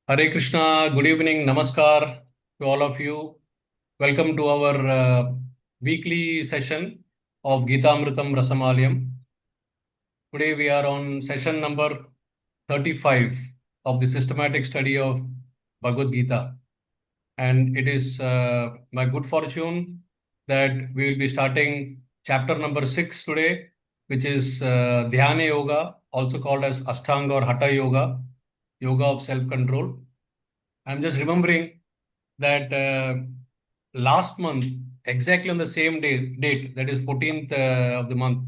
Hare Krishna, good evening, namaskar to all of you. Welcome to our weekly session of Gita Amritam Rasamalayam. Today we are on session number 35 of the systematic study of Bhagavad Gita. And it is my good fortune that we will be starting chapter number 6 today, which is Dhyana Yoga, also called as Ashtanga or Hatha Yoga, Yoga of Self-Control. I'm just remembering that last month, exactly on the same date, that is 14th of the month,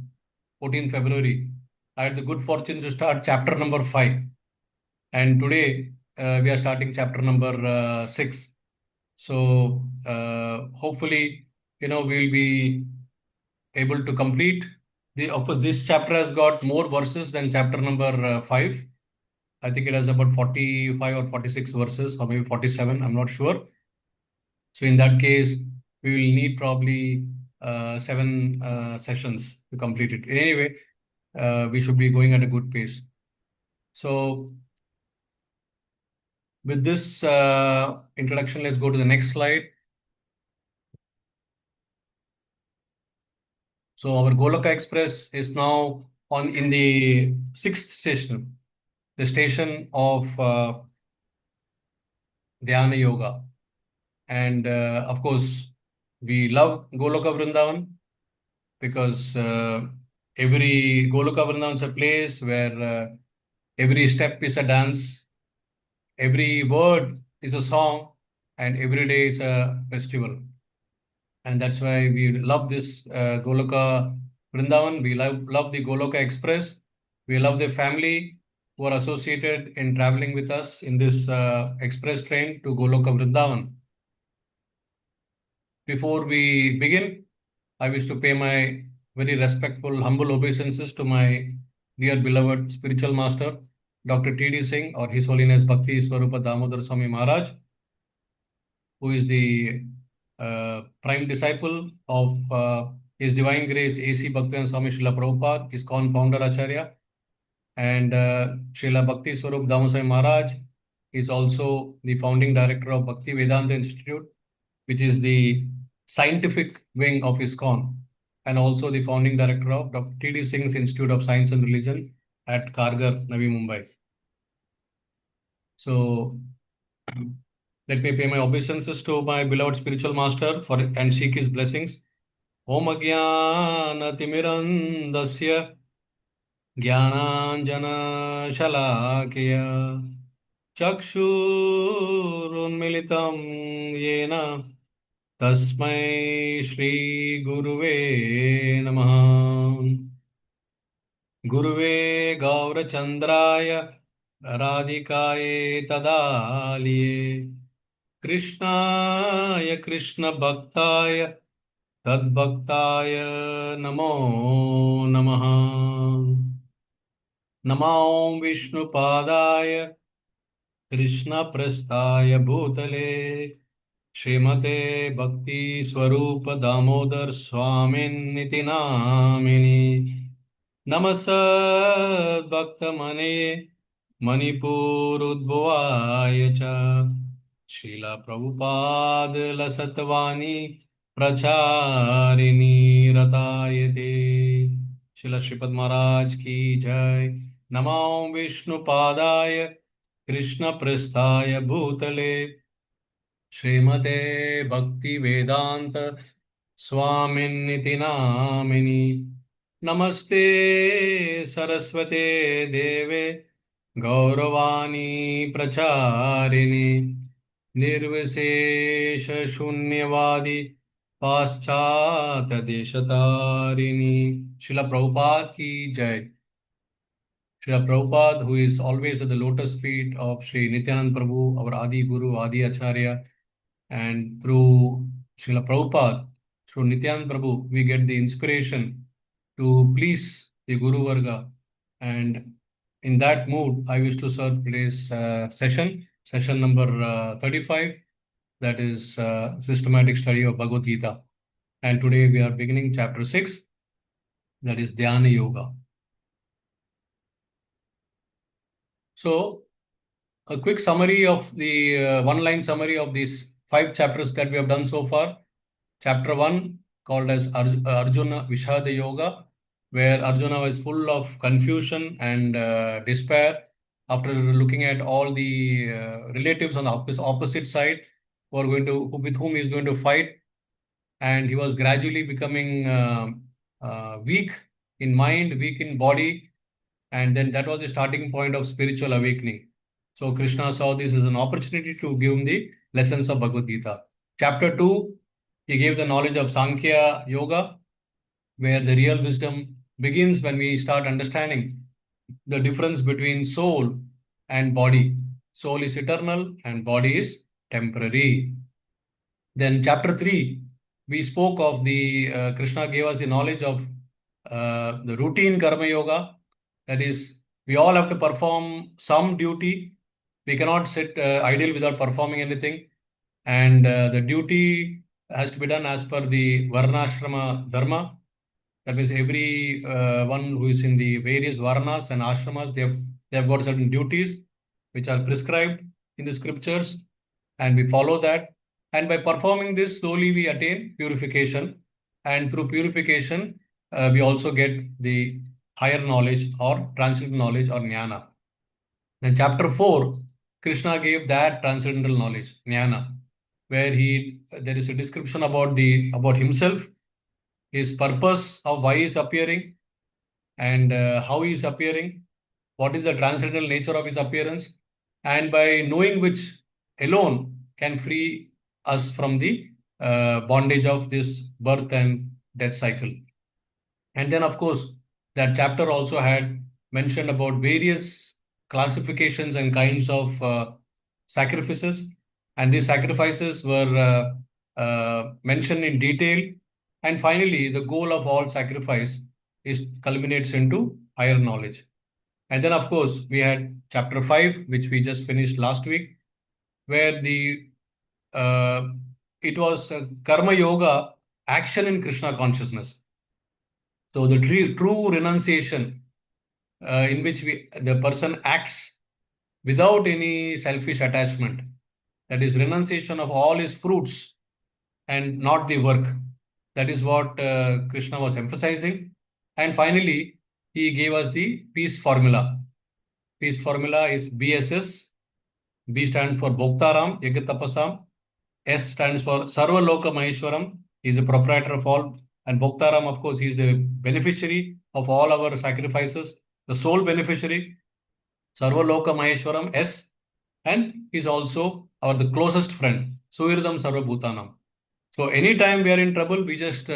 14th February, I had the good fortune to start chapter number 5. And today we are starting chapter number 6. So hopefully, we'll be able to complete. This chapter has got more verses than chapter number 5. I think it has about 45 or 46 verses, or maybe 47, I'm not sure. So in that case, we will need probably 7 sessions to complete it. Anyway, we should be going at a good pace. So with this introduction, let's go to the next slide. So our Goloka Express is now in the 6th station, the station of Dhyana Yoga. And of course, we love Goloka Vrindavan because every Goloka Vrindavan is a place where every step is a dance, every word is a song, and every day is a festival. And that's why we love this Goloka Vrindavan. We love the Goloka Express. We love the family who are associated in traveling with us in this express train to Goloka Vrindavan. Before we begin, I wish to pay my very respectful, humble obeisances to my dear beloved spiritual master, Dr. T.D. Singh, or His Holiness Bhakti Swarupa Damodar Swami Maharaj, who is the prime disciple of His Divine Grace A.C. Bhaktivedanta Swami Srila Prabhupada, ISKCON founder Acharya, and Srila Bhakti Swarup Damodar Swami Maharaj is also the founding director of Bhakti Vedanta Institute, which is the scientific wing of ISKCON, and also the founding director of Dr. T.D. Singh's Institute of Science and Religion at Kargar, Navi Mumbai. So let me pay my obeisances to my beloved spiritual master and seek his blessings. Om Ajnanatimirandasya Jnananjana Shalakaya Chakshurunmilitam Yena Tasmai Shri Guruve Namaha. Guruve Gaurachandraya Radhikaye Tadaliye Krishnaya Krishna Bhaktaya Tadbhaktaya Namo Namaha. Namo Vishnu Padaya Krishna Prasthaya Bhutale Srimate Bhakti Swarupa Damodar Swamin Niti Namini Namasad Bhaktamane Manipur Udbhavaya Cha Srila Prabhupada Lasatvani Pracharini Ratayate Srila Sripad Maharaj Ki Jai. Namo Vishnu Padaya Krishna Prasthaya Bhutale Srimate Bhakti Vedanta Swaminiti Namini Namaste Saraswate Deve Gauravani Pracharini Nirvishesha Shunyavadi Paschata Deshatarini. Srila Prabhupada Ki Jai. Srila Prabhupada, who is always at the lotus feet of Sri Nityananda Prabhu, our Adi Guru, Adi Acharya, and through Srila Prabhupada, through Nityananda Prabhu, we get the inspiration to please the Guru Varga. And in that mood, I wish to serve today's session number 35, that is systematic study of Bhagavad Gita. And today we are beginning chapter 6, that is Dhyana Yoga. So, a quick summary of the one-line summary of these 5 chapters that we have done so far. Chapter 1, called as Arjuna Vishada Yoga, where Arjuna was full of confusion and despair after looking at all the relatives on the opposite side who are going to, with whom he is going to fight, and he was gradually becoming weak in mind, weak in body, and then that was the starting point of spiritual awakening. So Krishna saw this as an opportunity to give him the lessons of Bhagavad Gita. Chapter 2, he gave the knowledge of Sankhya Yoga, where the real wisdom begins when we start understanding the difference between soul and body. Soul is eternal and body is temporary. Then chapter 3, we spoke of the Krishna gave us the knowledge of the routine karma yoga. That is, we all have to perform some duty. We cannot sit idle without performing anything. And the duty has to be done as per the varnashrama dharma. That means every one who is in the various varnas and ashramas, they have got certain duties which are prescribed in the scriptures, and we follow that. And by performing this, slowly we attain purification, and through purification, we also get the higher knowledge or transcendental knowledge or jnana. Then chapter 4, Krishna gave that transcendental knowledge, jnana, where there is a description about himself, his purpose of why he is appearing, and how he is appearing, what is the transcendental nature of his appearance, and by knowing which alone can free us from the bondage of this birth and death cycle. And then, of course, that chapter also had mentioned about various classifications and kinds of sacrifices, and these sacrifices were mentioned in detail. And finally, the goal of all sacrifice is culminates into higher knowledge. And then, of course, we had chapter 5, which we just finished last week, where uh, it was karma yoga, action in Krishna consciousness. So the true renunciation, in which the person acts without any selfish attachment, that is renunciation of all his fruits and not the work. That is what Krishna was emphasizing. And finally, he gave us the peace formula. Peace formula is BSS. B stands for Bhoktaram Yagatapasam. S stands for Sarva Loka Maheshwaram. He is the proprietor of all. And Bhoktaram, of course, he is the beneficiary of all our sacrifices, the sole beneficiary. Sarva Loka Maheshwaram, S. And he's also the closest friend. Suirdam Sarva Bhutanam. So anytime we are in trouble, we just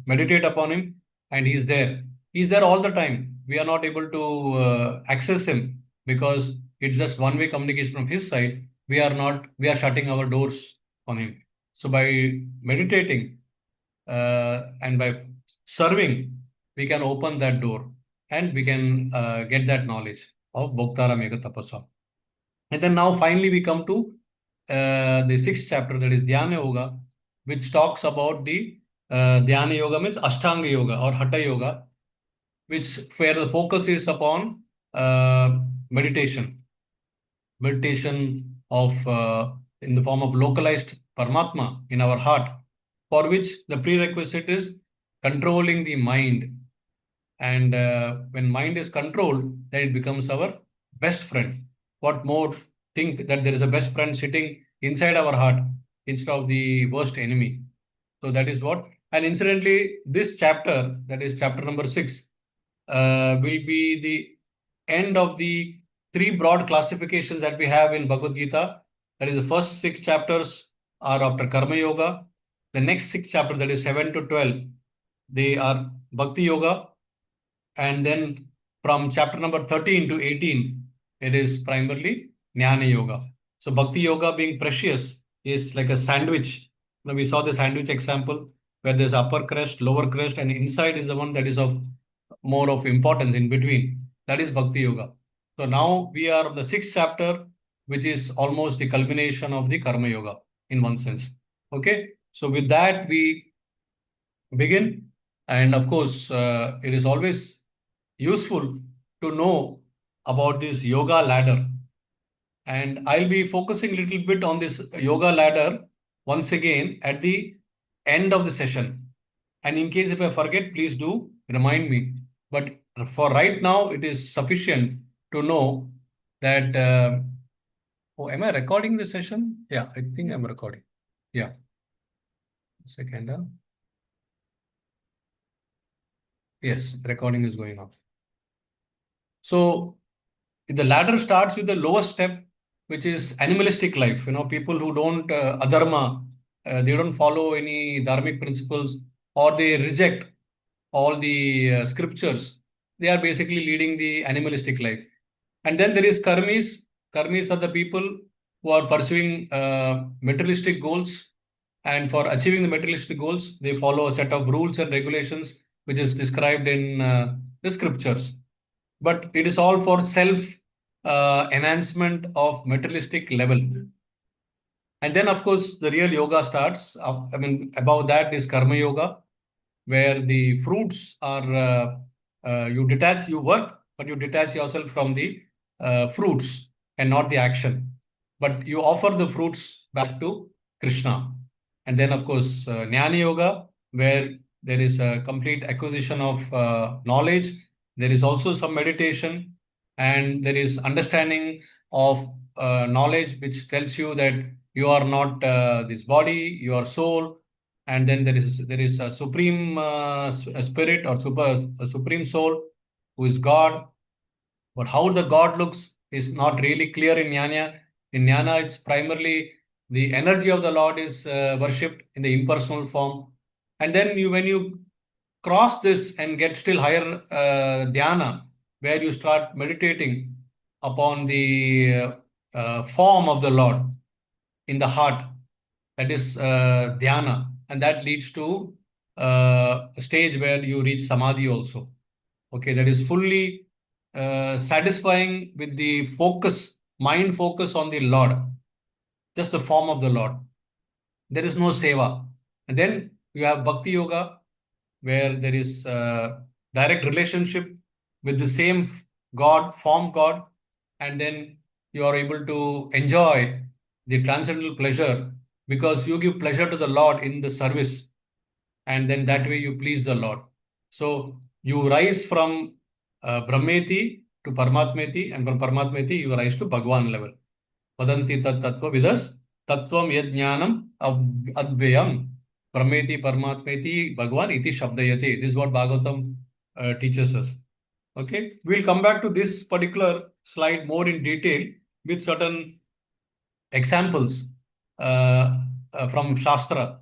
meditate upon him, and he's there. He's there all the time. We are not able to access him because it's just one-way communication from his side. We are shutting our doors on him. So by meditating and by serving, we can open that door and we can get that knowledge of Bhoktara Mega Tapasa. And then now finally we come to the 6th chapter, that is Dhyana Yoga, which talks about the Dhyana Yoga means Ashtanga Yoga or Hatha Yoga, which where the focus is upon meditation. Meditation of in the form of localized Paramatma in our heart, for which the prerequisite is controlling the mind. And when mind is controlled, then it becomes our best friend. What more think that there is a best friend sitting inside our heart instead of the worst enemy. So that is what. And incidentally, this chapter, that is chapter number 6, will be the end of the 3 broad classifications that we have in Bhagavad Gita. That is, the first 6 chapters are after Karma Yoga. The next 6 chapters, that is 7 to 12, they are Bhakti Yoga. And then from chapter number 13 to 18, it is primarily Jnana Yoga. So Bhakti Yoga, being precious, is like a sandwich. Now we saw the sandwich example where there's upper crust, lower crust, and inside is the one that is of more of importance in between. That is Bhakti Yoga. So now we are on the 6th chapter, which is almost the culmination of the Karma Yoga in one sense. Okay. So with that, we begin. And of course, it is always useful to know about this yoga ladder. And I'll be focusing a little bit on this yoga ladder once again at the end of the session. And in case if I forget, please do remind me. But for right now, it is sufficient to know that. Oh, am I recording the session? Yeah, I think I'm recording. Yeah, second. Yes, recording is going on. So the ladder starts with the lowest step, which is animalistic life. People who don't adharma, they don't follow any dharmic principles, or they reject all the scriptures. They are basically leading the animalistic life. And then there is karmis. Karmis are the people who are pursuing materialistic goals. And for achieving the materialistic goals, they follow a set of rules and regulations, which is described in the scriptures. But it is all for self enhancement of materialistic level. And then, of course, the real yoga starts. I mean, above that is karma yoga, where the fruits are you work, but you detach yourself from the fruits and not the action. But you offer the fruits back to Krishna. And then, of course, Jnana Yoga, where there is a complete acquisition of knowledge. There is also some meditation, and there is understanding of knowledge, which tells you that you are not this body, you are soul, and then there is a supreme spirit or a supreme soul who is God. But how the God looks is not really clear in Jnana. In Jnana, it's primarily the energy of the Lord is worshipped in the impersonal form. And then when you cross this and get still higher dhyana, where you start meditating upon the form of the Lord in the heart, that is dhyana, and that leads to a stage where you reach samadhi also. Okay, that is fully satisfying with the focus, mind focus on the Lord, just the form of the Lord. There is no seva. And then you have bhakti yoga, where there is direct relationship with the same God, form God, and then you are able to enjoy the transcendental pleasure because you give pleasure to the Lord in the service, and then that way you please the Lord. So you rise from Brahmeti to Paramatmeti, and from Paramatmeti you rise to Bhagwan level. Vadanti tat tattva vidas tattvam yajnanam advyam Brahmeti Paramatmeti Bhagwan iti shabdayate. This is what Bhagavatam teaches us. Okay, we'll come back to this particular slide more in detail with certain examples from Shastra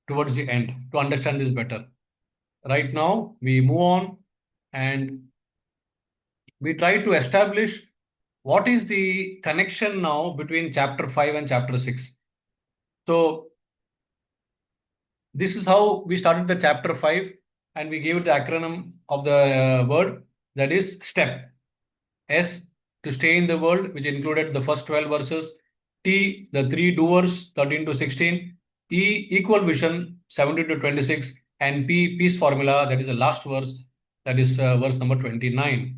towards the end to understand this better. Right now, we move on and we try to establish what is the connection now between chapter 5 and chapter 6. So, this is how we started the chapter 5, and we gave it the acronym of the word, that is STEP. S, to stay in the world, which included the first 12 verses. T, the three doers, 13 to 16. E, equal vision, 17 to 26. And P, peace formula, that is the last verse, that is verse number 29.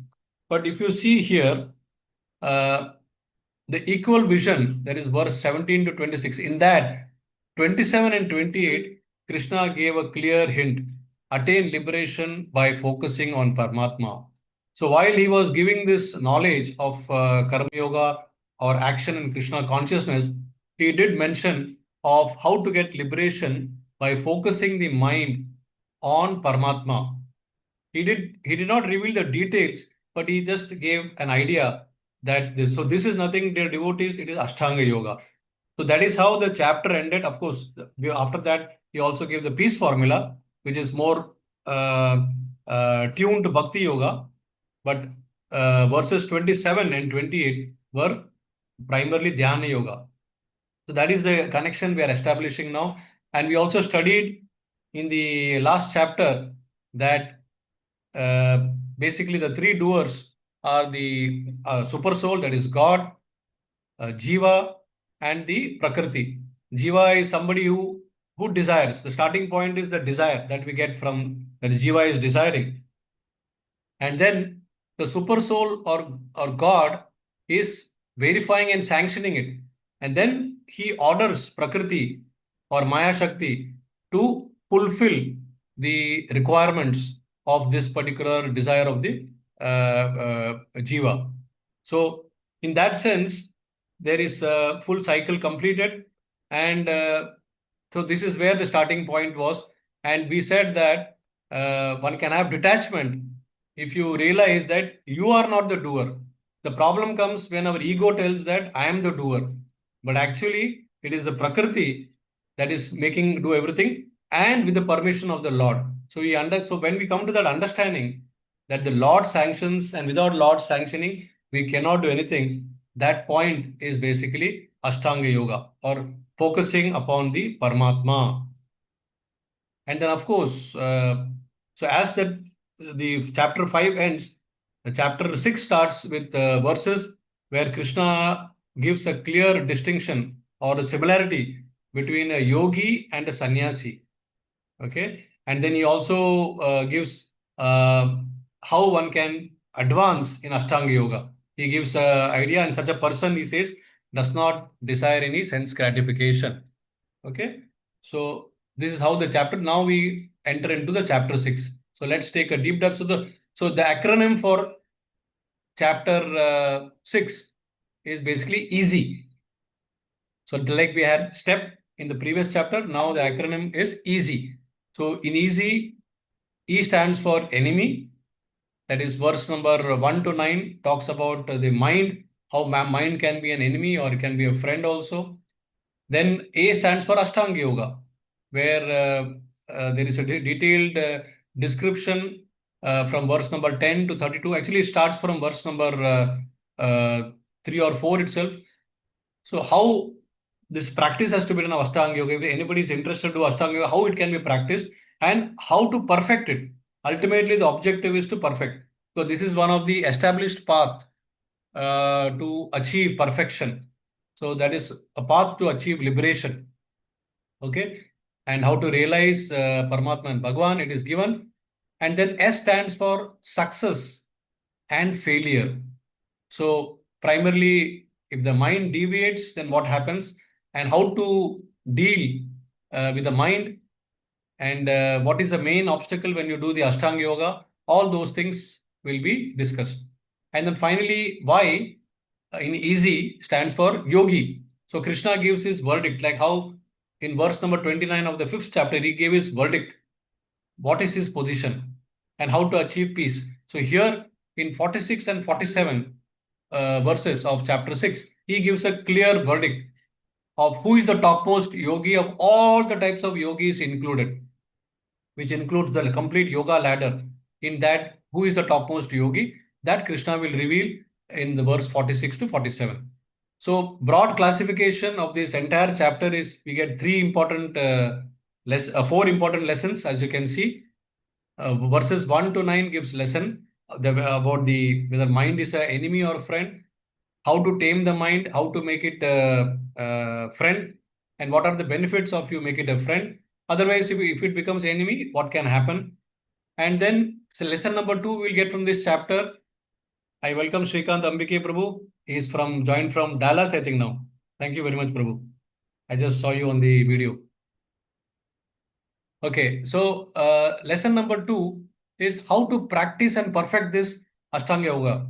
But if you see here, the equal vision, that is verse 17 to 26, in that 27 and 28, Krishna gave a clear hint: attain liberation by focusing on Paramatma. So while he was giving this knowledge of Karma Yoga or action in Krishna consciousness, he did mention of how to get liberation by focusing the mind on Paramatma. He did not reveal the details, but he just gave an idea that this is nothing, dear devotees, it is Ashtanga Yoga. So that is how the chapter ended. Of course, after that, he also gave the peace formula, which is more tuned to Bhakti Yoga. But verses 27 and 28 were primarily Dhyana Yoga. So that is the connection we are establishing now. And we also studied in the last chapter that basically the three doers are the super soul, that is God, Jiva, and the Prakriti. Jiva is somebody who desires. The starting point is the desire that we get from that Jiva is desiring. And then the super soul or God is verifying and sanctioning it. And then he orders Prakriti or Maya Shakti to fulfill the requirements of this particular desire of the Jiva. So, in that sense, there is a full cycle completed. And so, this is where the starting point was. And we said that one can have detachment if you realize that you are not the doer. The problem comes when our ego tells that I am the doer, but actually it is the Prakriti that is making do everything and with the permission of the Lord. So when we come to that understanding that the Lord sanctions and without Lord sanctioning we cannot do anything, that point is basically Ashtanga Yoga or focusing upon the Paramatma. And then, of course, so as the chapter 5 ends, the chapter 6 starts with verses where Krishna gives a clear distinction or a similarity between a yogi and a sannyasi. Okay. And then he also gives how one can advance in Ashtanga Yoga. He gives an idea, and such a person, he says, does not desire any sense gratification. Okay. So this is how the chapter. Now we enter into the chapter 6. So let's take a deep dive. So the acronym for chapter 6 is basically easy. So like we had step in the previous chapter, now the acronym is easy. So in easy, E stands for enemy. That is verse number 1 to 9 talks about the mind, how mind can be an enemy or it can be a friend also. Then A stands for Ashtanga Yoga, where there is a detailed description from verse number 10 to 32. Actually, it starts from verse number 3 or 4 itself. So, how this practice has to be done of Ashtanga Yoga, if anybody is interested to do Ashtanga Yoga, how it can be practiced and how to perfect it. Ultimately, the objective is to perfect. So, this is one of the established path to achieve perfection. So that is a path to achieve liberation. Okay. And how to realize Paramatma and Bhagwan, it is given. And then S stands for success and failure. So primarily, if the mind deviates, then what happens and how to deal with the mind and what is the main obstacle when you do the Ashtanga Yoga, all those things will be discussed. And then finally, why in easy stands for yogi. So Krishna gives his verdict, like how in verse number 29 of the 5th chapter, he gave his verdict. What is his position and how to achieve peace. So here in 46 and 47 verses of chapter 6, he gives a clear verdict of who is the topmost yogi of all the types of yogis included, which includes the complete yoga ladder. In that, who is the topmost yogi? That Krishna will reveal in the verse 46 to 47. So, broad classification of this entire chapter is we get four important lessons, as you can see. Verses 1 to 9 gives lesson about the whether mind is an enemy or friend, how to tame the mind, how to make it friend, and what are the benefits of you make it a friend. Otherwise, if it becomes enemy, what can happen? And then, so lesson number 2 we'll get from this chapter. I welcome Shrikant Ambike Prabhu. He is joined from Dallas, I think now. Thank you very much, Prabhu. I just saw you on the video. Okay, so lesson number 2 is how to practice and perfect this Ashtanga Yoga.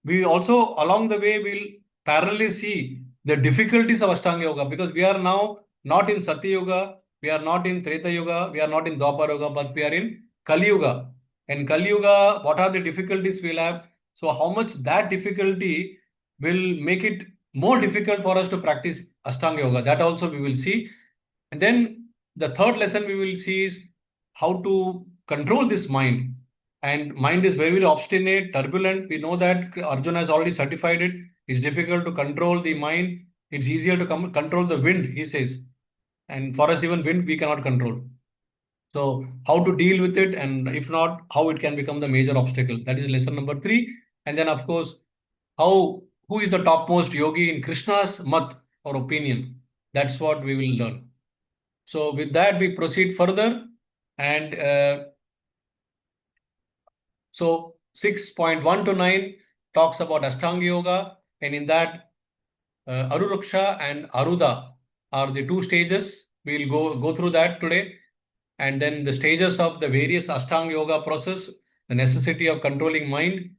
We also, along the way, will parallelly see the difficulties of Ashtanga Yoga because we are now not in Satya Yoga, we are not in Treta Yoga, we are not in Dwapara Yoga, but we are in Kali Yoga. And Kali Yoga, what are the difficulties we'll have? So, how much that difficulty will make it more difficult for us to practice Ashtanga Yoga? That also we will see. And then the third lesson we will see is how to control this mind. And mind is very, very obstinate, turbulent. We know that Arjuna has already certified it. It's difficult to control the mind. It's easier to control the wind, he says. And for us, even wind, we cannot control. So, how to deal with it, and if not, how it can become the major obstacle. That is lesson number 3. And then, of course, who is the topmost yogi in Krishna's mat or opinion. That's what we will learn. So, with that, we proceed further. And so 6.1 to 9 talks about Ashtanga Yoga. And in that, Aruruksha and Aruda are the two stages. We'll go through that today. And then the stages of the various Ashtanga yoga process, the necessity of controlling mind,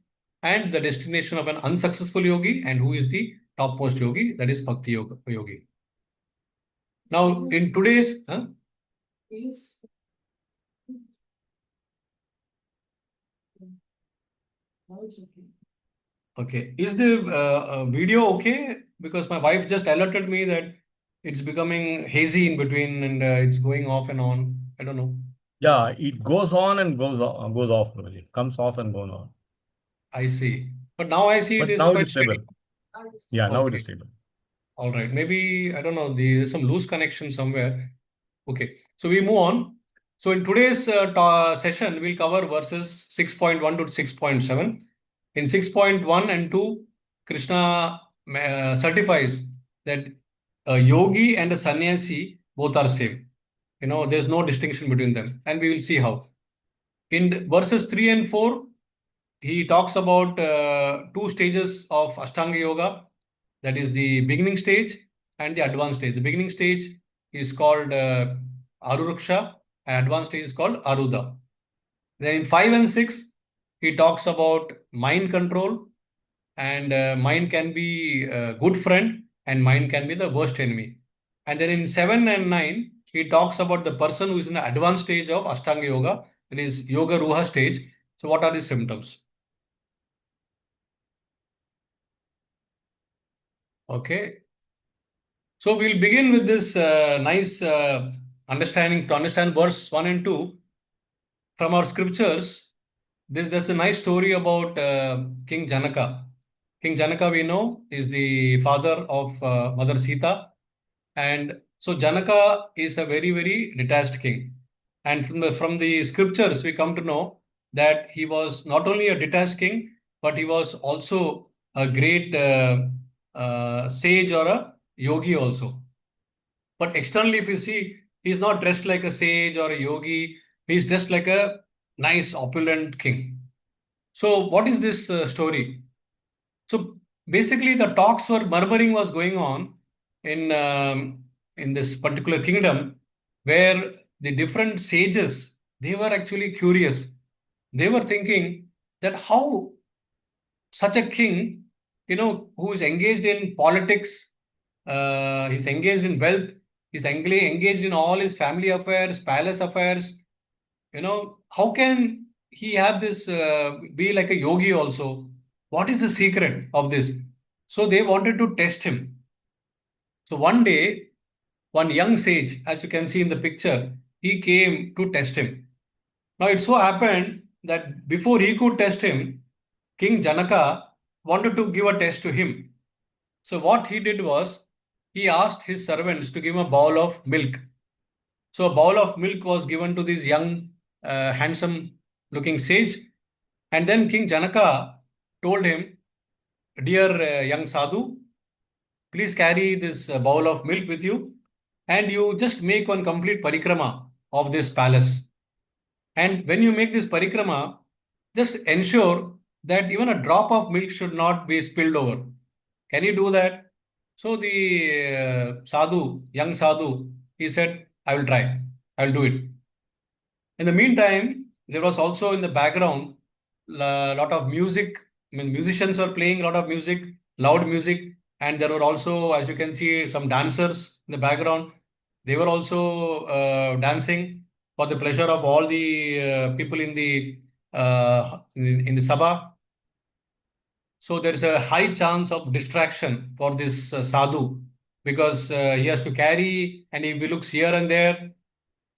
and the destination of an unsuccessful yogi, and who is the topmost yogi, that is Bhakti yogi. Now, in today's... Okay. Is the video okay? Because my wife just alerted me that it's becoming hazy in between and it's going off and on. I don't know. Yeah, it goes on and goes off really. Comes off and goes on. I see. But now I see it But is now it quite is stable. steady. Yeah, now it Okay. is stable. All right. Maybe, I don't know, there's some loose connection somewhere. Okay. So we move on. So in today's session, we'll cover verses 6.1 to 6.7. In 6.1 and 2, Krishna certifies that a yogi and a sannyasi both are same. There's no distinction between them. And we will see how. In verses 3 and 4, he talks about two stages of Ashtanga Yoga, that is the beginning stage and the advanced stage. The beginning stage is called Aruruksha, and advanced stage is called Aruda. Then in 5 and 6, he talks about mind control, and mind can be a good friend and mind can be the worst enemy. And then in 7 and 9, he talks about the person who is in the advanced stage of Ashtanga Yoga, that is Yoga Ruha stage. So, what are the symptoms? Okay. So we'll begin with this nice understanding to understand verse 1 and 2 from our scriptures. There's a nice story about King Janaka. King Janaka, we know, is the father of Mother Sita. And so Janaka is a very, very detached king. And from the scriptures, we come to know that he was not only a detached king, but he was also a great sage or a yogi also. But externally, if you see, he's not dressed like a sage or a yogi. He's dressed like a nice, opulent king. So, what is this story? So, basically, the talks were murmuring was going on in in this particular kingdom, where the different sages, they were actually curious. They were thinking that how such a king, who is engaged in politics, he's engaged in wealth, he's engaged in all his family affairs, palace affairs. How can he have this, be like a yogi also? What is the secret of this? So they wanted to test him. So one day, one young sage, as you can see in the picture, he came to test him. Now it so happened that before he could test him, King Janaka wanted to give a test to him. So what he did was he asked his servants to give him a bowl of milk. So a bowl of milk was given to this young, handsome looking sage. And then King Janaka told him, "Dear young sadhu, please carry this bowl of milk with you and you just make one complete parikrama of this palace. And when you make this parikrama, just ensure that even a drop of milk should not be spilled over. Can you do that?" So the sadhu, young sadhu, he said, "I will try. I will do it." In the meantime, there was also in the background a lot of music. I mean, musicians were playing a lot of music, loud music, and there were also, as you can see, some dancers in the background. They were also dancing for the pleasure of all the people in the sabha. So there is a high chance of distraction for this sadhu because he has to carry, and if he looks here and there,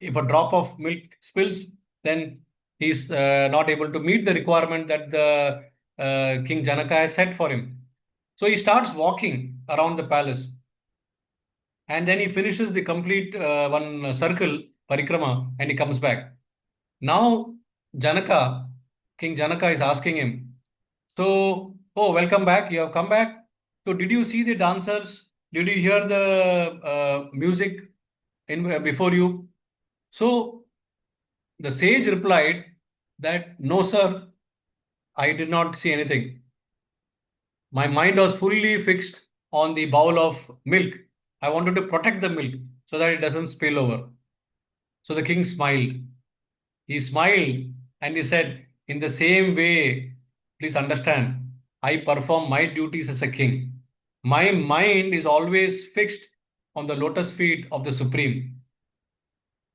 if a drop of milk spills, then he's not able to meet the requirement that the King Janaka has set for him. So he starts walking around the palace, and then he finishes the complete one circle parikrama, and he comes back. Now Janaka, King Janaka is asking him, "So, oh, welcome back. You have come back. So, did you see the dancers? Did you hear the music in before you?" So the sage replied that, "No, sir, I did not see anything." My mind was fully fixed on the bowl of milk. I wanted to protect the milk so that it doesn't spill over. So the king smiled. He smiled and he said, in the same way, please understand, I perform my duties as a king. My mind is always fixed on the lotus feet of the Supreme.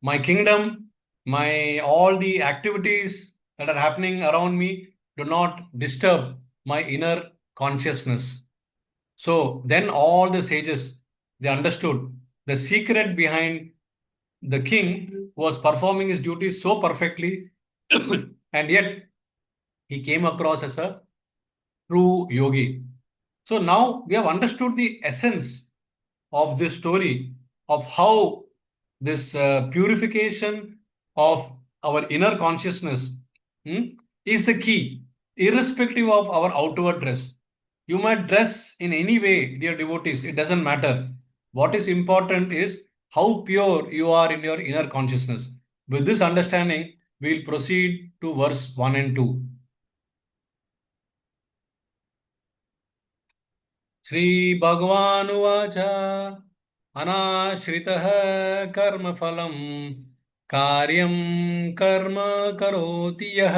My kingdom, my all the activities that are happening around me do not disturb my inner consciousness. So then all the sages, they understood the secret behind the king was performing his duties so perfectly, and yet he came across as a true yogi. So now we have understood the essence of this story of how this purification of our inner consciousness hmm, is the key, irrespective of our outward dress. You might dress in any way, dear devotees, it doesn't matter. What is important is how pure you are in your inner consciousness. With this understanding, we'll proceed to verse 1 and 2. श्रीभगवानुवाच अनाश्रितः कर्मफलं कार्यं कर्म करोति यः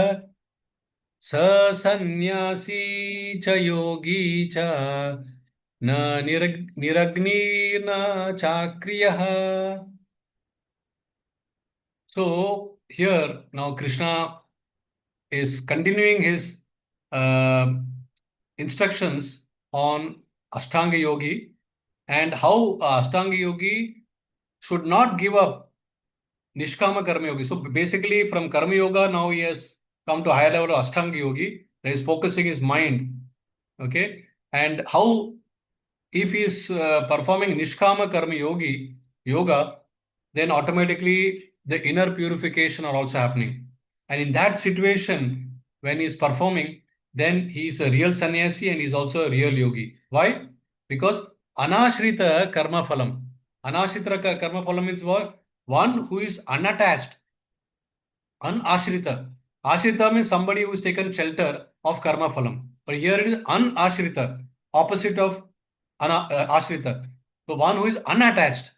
स सन्न्यासी च योगी च न निरग्निर्न चाक्रियः. So here now Krishna is continuing his uh, instructions on Ashtanga Yogi and how Ashtanga Yogi should not give up Nishkama Karma Yogi. So basically, from Karma Yoga, now he has come to a higher level of Ashtanga Yogi. He is focusing his mind. Okay. And how, if he is performing Nishkama Karma Yoga, then automatically the inner purification are also happening. And in that situation, when he is performing, then he is a real sannyasi and he is also a real yogi. Why? Because anashrita karma phalam. Anashrita karma phalam means what? One who is unattached, unashrita. Ashrita means somebody who is taken shelter of karma phalam. But here it is unashrita, opposite of ashrita. So one who is unattached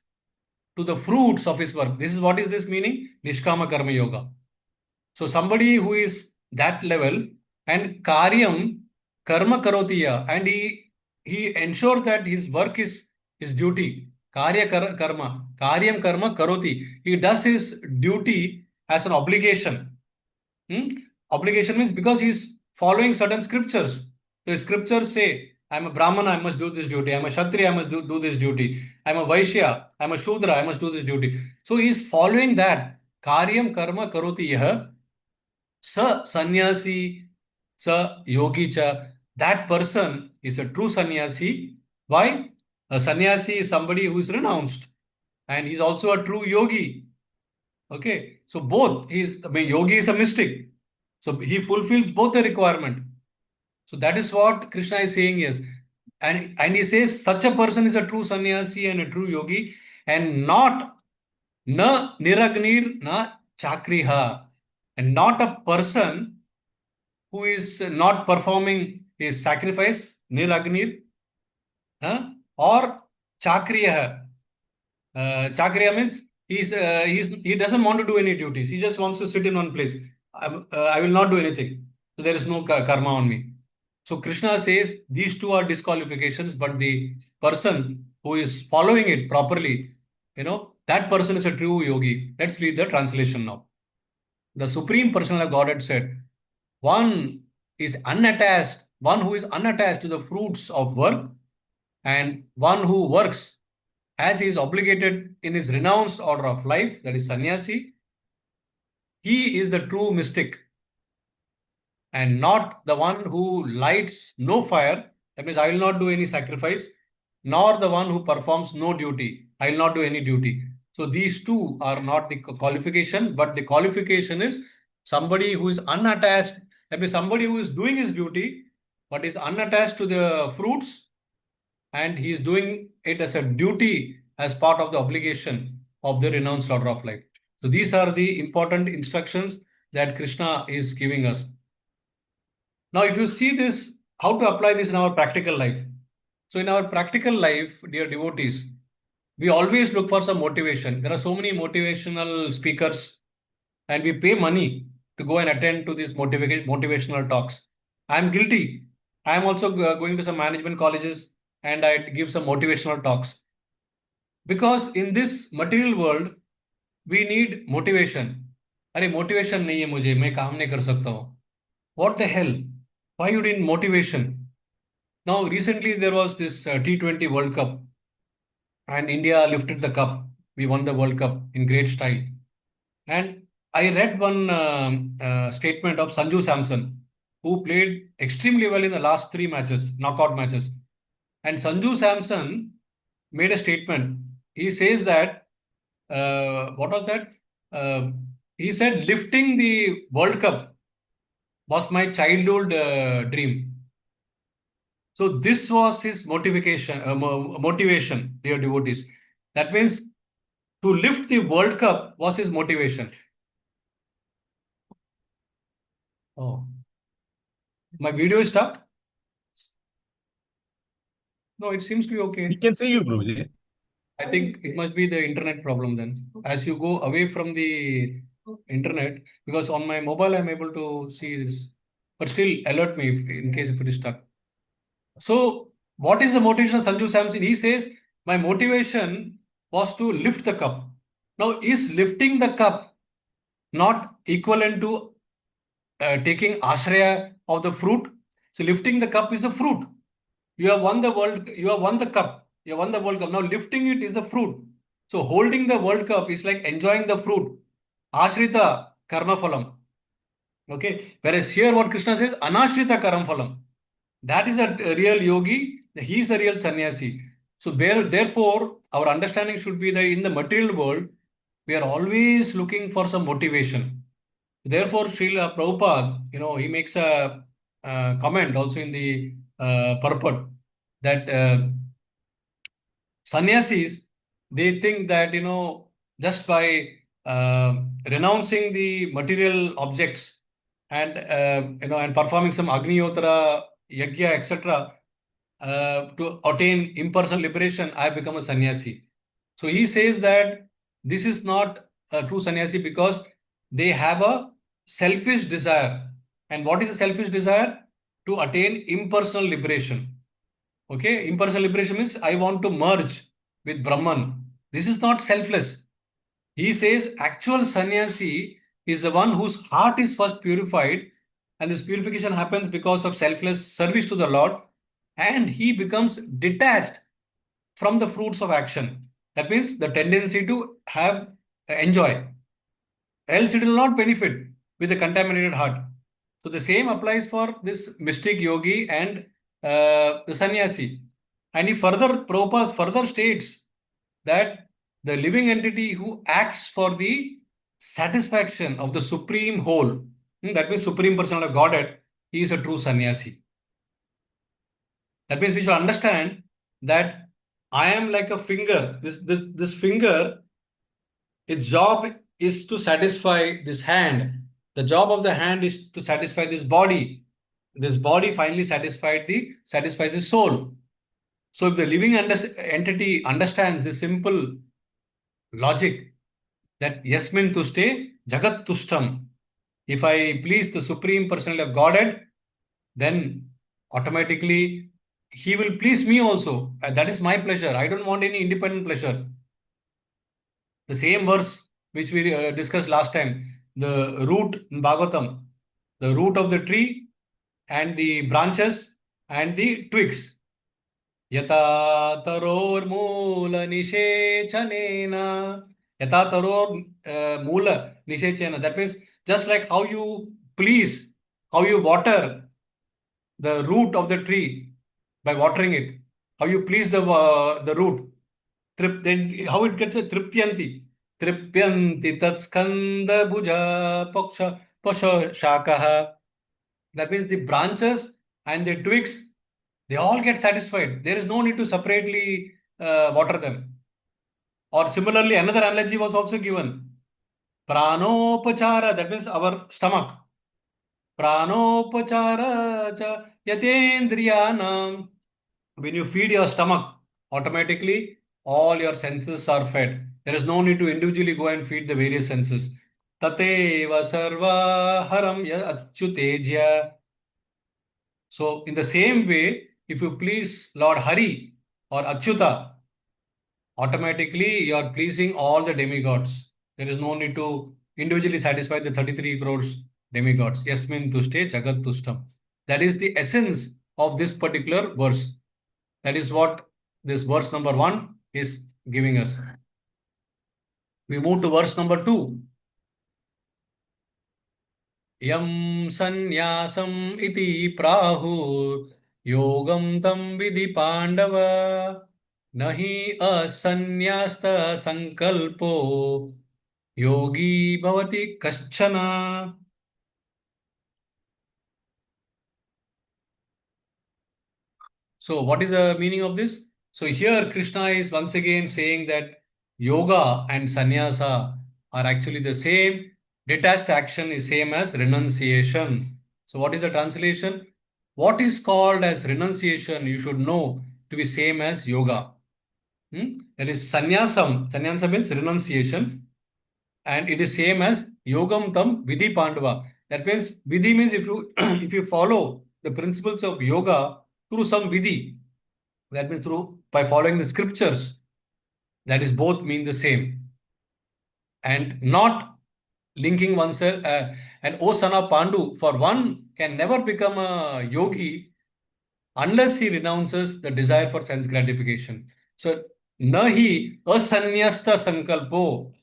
to the fruits of his work. This is what is this meaning? Nishkama Karma Yoga. So somebody who is that level and karyam karma karotiya and he ensures that his work is his duty. Karma. Karyam karma karoti. He does his duty as an obligation. Hmm? Obligation means because he's following certain scriptures. The scriptures say, I'm a Brahmana, I must do this duty. I'm a Kshatriya, I must do this duty. I'm a Vaishya, I'm a Shudra, I must do this duty. So he's following that. Karyam karma karoti yaha, sa sannyasi, sa yogi cha. That person is a true sannyasi. Why? A sannyasi is somebody who is renounced. And he's also a true yogi. Okay. So both, yogi is a mystic. So he fulfills both the requirement. So that is what Krishna is saying is. And he says such a person is a true sannyasi and a true yogi and not na niragnir na chakriha and not a person who is not performing his sacrifice niragnir or chakriya. Chakriya means he doesn't want to do any duties. He just wants to sit in one place. I will not do anything. So there is no karma on me. So Krishna says these two are disqualifications, but the person who is following it properly, that person is a true yogi. Let's read the translation now. The Supreme Personal of Godhead said, one who is unattached to the fruits of work, and one who works as he is obligated in his renounced order of life, that is sannyasi, he is the true mystic and not the one who lights no fire. That means I will not do any sacrifice, nor the one who performs no duty. I will not do any duty. So these two are not the qualification, but the qualification is somebody who is unattached. That means somebody who is doing his duty, but is unattached to the fruits, and he is doing it as a duty as part of the obligation of the renounced order of life. So these are the important instructions that Krishna is giving us. Now, if you see this how to apply this in our practical life. So in our practical life, dear devotees, we always look for some motivation. There are so many motivational speakers, and we pay money to go and attend to these motivational talks. I'm guilty. I'm also going to some management colleges, and I give some motivational talks because in this material world we need motivation. अरे motivation नहीं है मुझे, मैं काम नहीं कर सकता हूँ. What the hell? Why you need motivation? Now recently there was this T20 World Cup, and India lifted the cup. We won the World Cup in great style. And I read one statement of Sanju Samson, who played extremely well in the last three matches, knockout matches. And Sanju Samson made a statement. He says that, what was that? Uh, he said, lifting the World Cup was my childhood dream. So this was his motivation, dear devotees. That means to lift the World Cup was his motivation. Oh, my video is stuck? No, it seems to be okay. We can see you, Guruji. I think it must be the internet problem then. As you go away from the internet, because on my mobile I'm able to see this, but still alert me in case if it is stuck. So, what is the motivation of Sanju Samson? He says, my motivation was to lift the cup. Now, is lifting the cup not equivalent to taking ashraya of the fruit? So, lifting the cup is the fruit. You have won the world, you have won the cup, you have won the World Cup. Now, lifting it is the fruit. So, holding the World Cup is like enjoying the fruit. Ashrita karma phalam. Okay. Whereas here, what Krishna says, anashrita karam phalam. That is a real yogi. He is a real sannyasi. So therefore, our understanding should be that in the material world, we are always looking for some motivation. Therefore, Srila Prabhupada, he makes a comment also in the purport that sannyasis, they think that, just by renouncing the material objects and, and performing some Agniyotra, Yajna, etc., to attain impersonal liberation, I have become a sannyasi. So he says that this is not a true sannyasi because they have a selfish desire. And what is a selfish desire? To attain impersonal liberation. Okay, impersonal liberation means I want to merge with Brahman. This is not selfless. He says actual sannyasi is the one whose heart is first purified, and this purification happens because of selfless service to the Lord, and he becomes detached from the fruits of action. That means the tendency to have enjoy. Else it will not benefit with a contaminated heart. So the same applies for this mystic yogi and the sannyasi. And he Prabhupada further states that the living entity who acts for the satisfaction of the supreme whole, that means supreme personality of Godhead, he is a true sannyasi. That means we should understand that I am like a finger. This finger, its job is to satisfy this hand. The job of the hand is to satisfy this body. This body finally satisfies the soul. So if the living entity understands this simple logic that yasmin tushte jagat tushtam, if I please the supreme personality of Godhead, then automatically he will please me also. And that is my pleasure. I don't want any independent pleasure. The same verse which we discussed last time, the root in Bhagavatam, the root of the tree and the branches and the twigs. Yata taror mula nishechanena. Yata taror mula nishechena. That means just like how you please, how you water the root of the tree by watering it, how you please the root. Then how it gets a triptyanti. Tripyanti tatskanda bhuja pasha shakaha. That means the branches and the twigs, they all get satisfied. There is no need to separately water them. Or similarly, another analogy was also given. Pranopachara, that means our stomach. pranopachara cha yatendriyanam. When you feed your stomach, automatically all your senses are fed. There is no need to individually go and feed the various senses. Tateva sarva haram ya achyutejya. So, in the same way, if you please Lord Hari or Achyuta, automatically you are pleasing all the demigods. There is no need to individually satisfy the 33 crores demigods. Yasmin tushte jagat tushtam. That is the essence of this particular verse. That is what this verse number 1 is giving us. We move to verse number 2. Yam sanyasam iti prahu yogam tam vidhi pandava nahi asanyasta sankalpo yogi bhavati kaschana. So, what is the meaning of this? So, here Krishna is once again saying that yoga and sannyasa are actually the same. Detached action is same as renunciation. So, what is the translation? What is called as renunciation, you should know to be same as yoga. That is sannyasam. Sannyasa means renunciation, and it is same as yogam tam vidhi pandava. That means vidhi means if you if you follow the principles of yoga through some vidhi, that means through by following the scriptures, that is both mean the same, and not linking oneself. And O son of Pandu, for one can never become a yogi unless he renounces the desire for sense gratification. So nahi asanyasta sankalpo.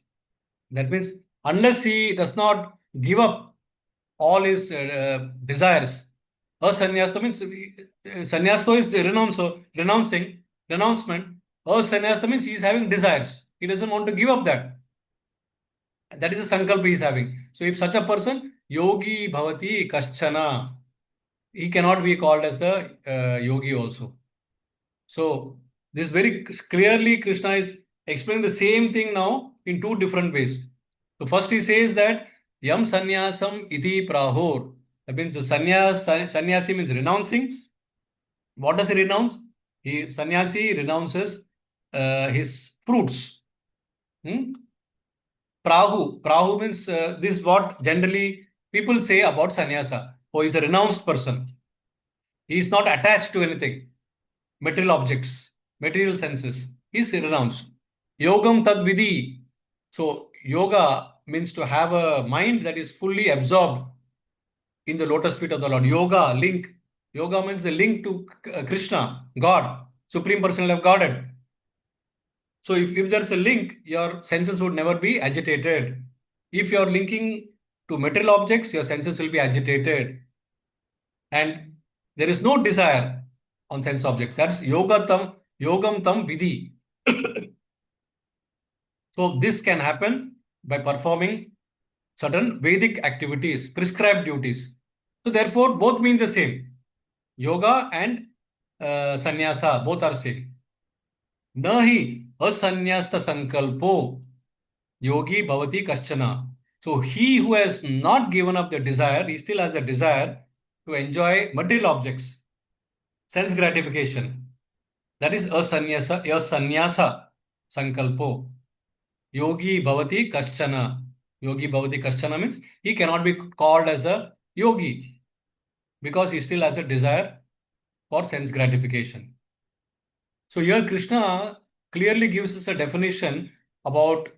That means unless he does not give up all his desires. Asanyasta means sannyasta is renouncement. Asanyasta means he is having desires. He doesn't want to give up that. That is a sankalpa he is having. So if such a person, yogi bhavati kaschana, he cannot be called as the yogi also. So this very clearly Krishna is explaining the same thing now in two different ways. So first he says that yam sannyasam iti prahor. That means the sannyasi means renouncing. What does he renounce? He sannyasi renounces his fruits. Prahu means this is what generally people say about sannyasa. Oh, he's a renounced person. He is not attached to anything. Material objects, material senses. He is renounced. Yogam tad vidhi. So yoga means to have a mind that is fully absorbed in the lotus feet of the Lord. Yoga, link. Yoga means the link to Krishna, God, Supreme Personality of Godhead. So if there's a link, your senses would never be agitated. If you're linking to material objects, your senses will be agitated. And there is no desire on sense objects. That's yogam tam vidhi. So this can happen by performing certain Vedic activities, prescribed duties. So therefore, both mean the same. Yoga and sannyasa, both are same. Nahi asanyasta sankalpo yogi bhavati kaschana. So he who has not given up the desire, he still has the desire to enjoy material objects, sense gratification. That is asanyasa sankalpo. Yogi bhavati kaschana. Yogi bhavati kaschana means he cannot be called as a yogi because he still has a desire for sense gratification. So here Krishna clearly gives us a definition about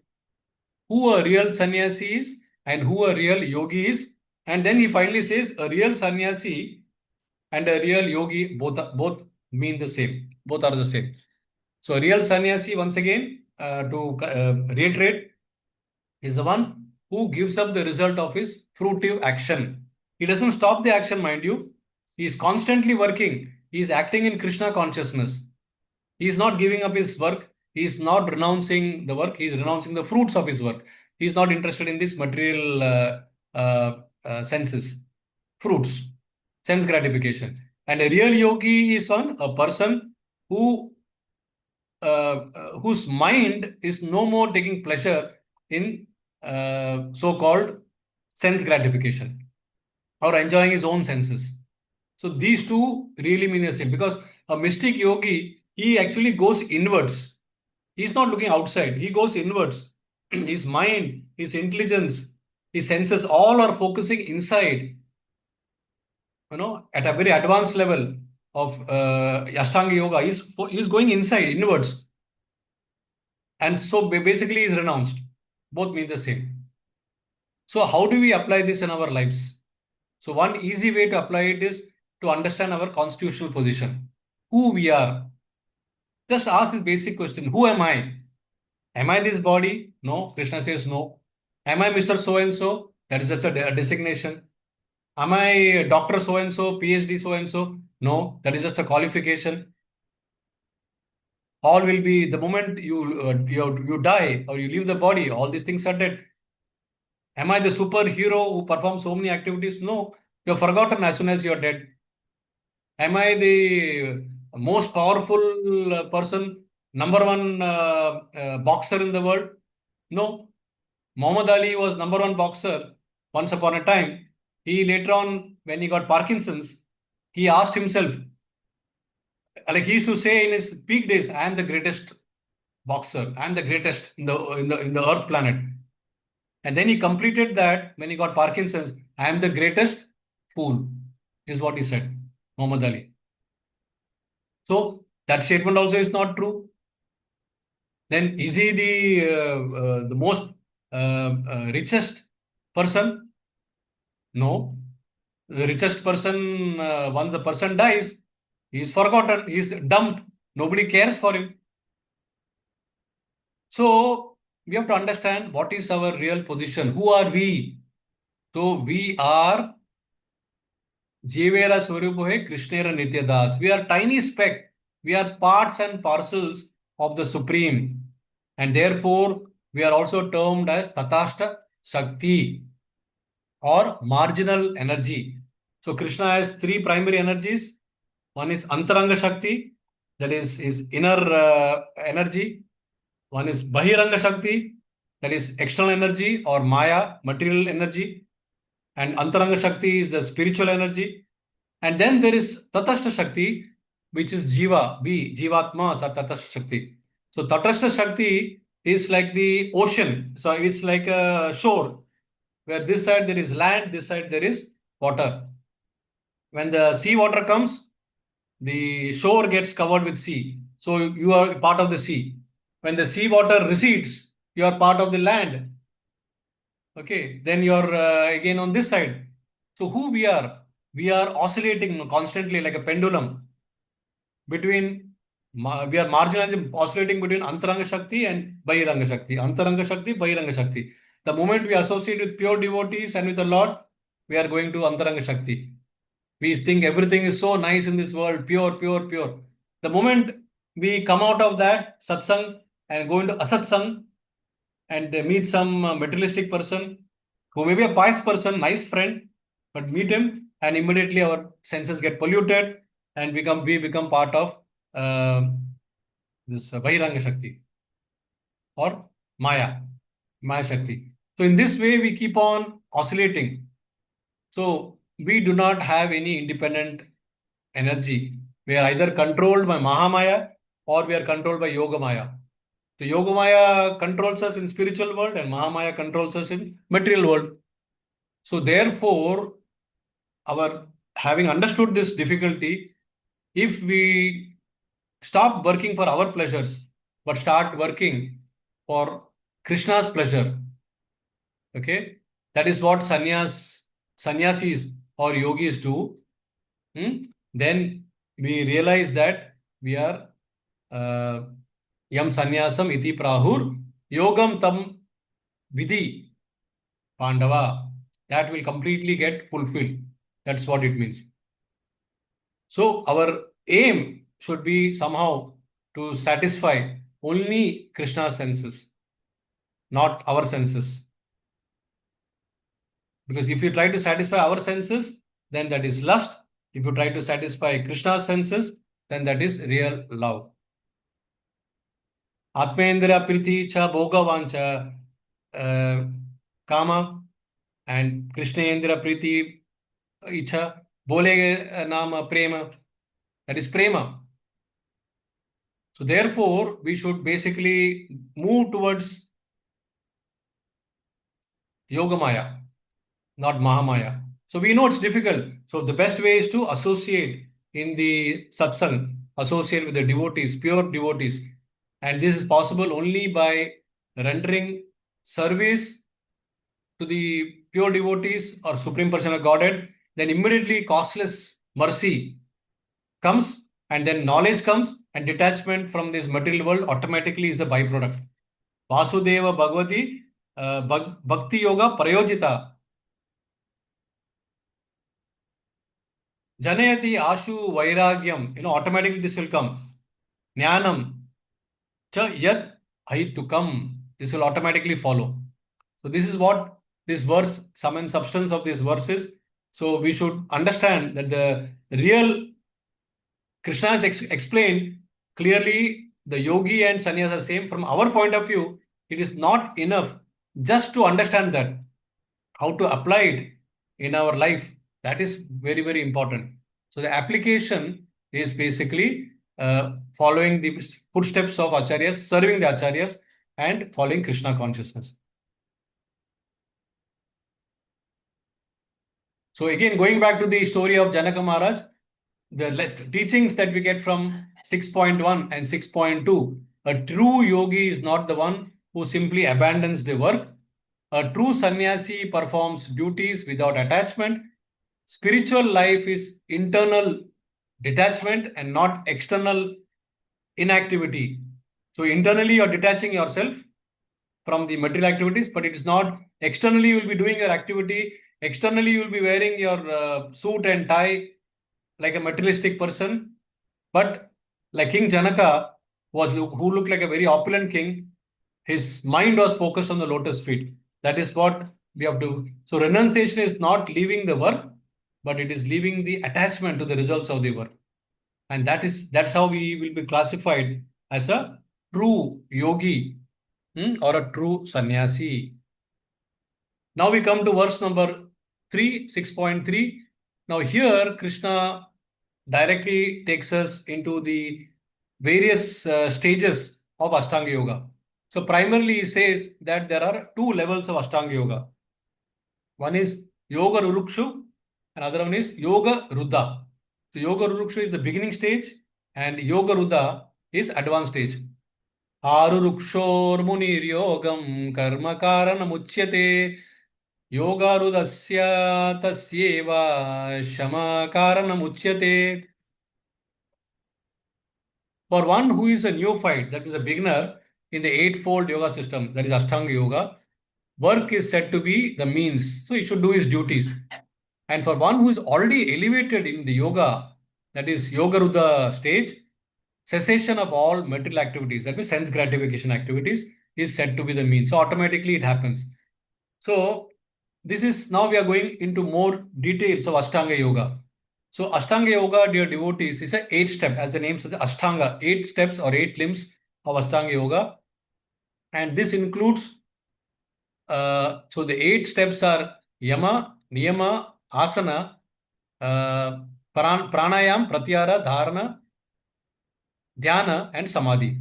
who a real sannyasi is and who a real yogi is. And then he finally says a real sannyasi and a real yogi both mean the same. Both are the same. So a real sannyasi, once again, to reiterate, is the one who gives up the result of his fruitive action. He doesn't stop the action, mind you. He is constantly working. He is acting in Krishna consciousness. He is not giving up his work. He is not renouncing the work. He is renouncing the fruits of his work. He is not interested in this material senses, fruits, sense gratification. And a real yogi is a person who whose mind is no more taking pleasure in so-called sense gratification. or enjoying his own senses. So these two really mean the same, because a mystic yogi, he actually goes inwards. He's not looking outside, he goes inwards. His mind, his intelligence, his senses, all are focusing inside, at a very advanced level of Ashtanga yoga. He's going inside, inwards. And so basically, he's renounced. Both mean the same. So, how do we apply this in our lives? So, one easy way to apply it is to understand our constitutional position, who we are. Just ask this basic question: who am I? Am I this body? No. Krishna says no. Am I Mr. So and so? That is just a designation. Am I Dr. So and so, PhD so and so? No, that is just a qualification. All will be the moment you die or you leave the body. All these things are dead. Am I the superhero who performs so many activities? No, you're forgotten as soon as you're dead. Am I the most powerful person, number one boxer in the world? No. Muhammad Ali was number one boxer once upon a time. He later on, when he got Parkinson's, he asked himself, like he used to say in his peak days, I am the greatest boxer. I am the greatest in the Earth planet. And then he completed that when he got Parkinson's. I am the greatest fool, is what he said, Muhammad Ali. So that statement also is not true. Then is he the most richest person? No. The richest person, once the person dies, he is forgotten, he is dumped. Nobody cares for him. So we have to understand what is our real position. Who are we? So we are Jivera Swarupohe Krishnera Nityadas. We are tiny speck. We are parts and parcels of the Supreme. And therefore, we are also termed as Tatashta Shakti or marginal energy. So Krishna has three primary energies. One is Antaranga Shakti, that is his inner energy. One is Bahiranga Shakti, that is external energy or Maya, material energy. And Antaranga Shakti is the spiritual energy. And then there is Tatashta Shakti, which is Jiva, Jivatma, Tatashta Shakti. So Tatashta Shakti is like the ocean. So it's like a shore, where this side there is land, this side there is water. When the sea water comes, the shore gets covered with sea. So you are part of the sea. When the sea water recedes, you are part of the land. Okay, then you're again on this side. So who we are? We are oscillating constantly like a pendulum between, we are marginally oscillating between Antaranga Shakti and Bahiranga Shakti. Antaranga Shakti, Bahiranga Shakti. The moment we associate with pure devotees and with the Lord, we are going to Antaranga Shakti. We think everything is so nice in this world, pure, pure, pure. The moment we come out of that satsang and go into asatsang and meet some materialistic person who may be a pious person, nice friend, but meet him and immediately our senses get polluted and we become part of uh, this Bahiranga Shakti or Maya Shakti. So in this way we keep on oscillating. So we do not have any independent energy. We are either controlled by Mahamaya or we are controlled by Yogamaya. So Yogamaya controls us in spiritual world and Mahamaya controls us in material world. So therefore, our having understood this difficulty, if we stop working for our pleasures, but start working for Krishna's pleasure, okay, that is what sannyasis or yogis do. Then we realize that we are yam sannyasam iti prahur yogam tam vidhi pandava. That will completely get fulfilled. That's what it means. So our aim should be somehow to satisfy only Krishna's senses, not our senses. Because if you try to satisfy our senses, then that is lust. If you try to satisfy Krishna's senses, then that is real love. Atmendra Priti Cha Bhogavancha Kama and Krishna Indra Priti icha, bole naam prema. That is prema. So therefore, we should basically move towards Yogamaya, not Mahamaya. So we know it's difficult. So the best way is to associate in the satsang, associate with the devotees, pure devotees. And this is possible only by rendering service to the pure devotees or Supreme Personal Godhead. Then immediately causeless mercy comes, and then knowledge comes, and detachment from this material world automatically is the byproduct. Vasudeva Bhagavati Bhakti Yoga Prayojita. Janayati Ashu Vairagyam. Automatically this will come. Jnanam Cha Yat Aitukam. This will automatically follow. So this is what this verse, sum and substance of this verse is. So we should understand that the real Krishna has explained clearly the yogi and sannyas are same. From our point of view, it is not enough just to understand that. How to apply it in our life, that is very, very important. So the application is basically following the footsteps of acharyas, serving the acharyas, and following Krishna consciousness. So again, going back to the story of Janaka Maharaj, the teachings that we get from 6.1 and 6.2, a true yogi is not the one who simply abandons the work. A true sannyasi performs duties without attachment. Spiritual life is internal detachment and not external inactivity. So internally you're detaching yourself from the material activities, but it is not externally you will be doing your activity. Externally you will be wearing your suit and tie like a materialistic person. But like King Janaka, who looked like a very opulent king, his mind was focused on the lotus feet. That is what we have to. So renunciation is not leaving the work, but it is leaving the attachment to the results of the work. And that's how we will be classified as a true yogi or a true sannyasi. Now we come to verse number 3, 6.3. Now here Krishna directly takes us into the various stages of Ashtanga Yoga. So primarily he says that there are two levels of Ashtanga Yoga. One is Yoga Rurukshu, and other one is Yoga Ruddha. So Yoga Rurukshu is the beginning stage and Yoga Ruddha is advanced stage. Arurukshor Munir Yogam Karma Karana Muchyate Yoga Ruddhasya Tasyeva Shama Karana Muchyate. For one who is a neophyte, that is a beginner in the eightfold yoga system, that is Ashtanga Yoga, work is said to be the means. So he should do his duties. And for one who is already elevated in the yoga, that is Yoga Ruddha stage, cessation of all material activities, that means sense gratification activities, is said to be the means. So automatically it happens. So this is, now we are going into more details of Ashtanga Yoga. So Ashtanga Yoga, dear devotees, is an 8-step, as the name says, Ashtanga, 8 steps or 8 limbs of Ashtanga Yoga. And this includes, so the 8 steps are Yama, Niyama, Asana, Pranayam, Pratyahara, Dharana, Dhyana, and Samadhi.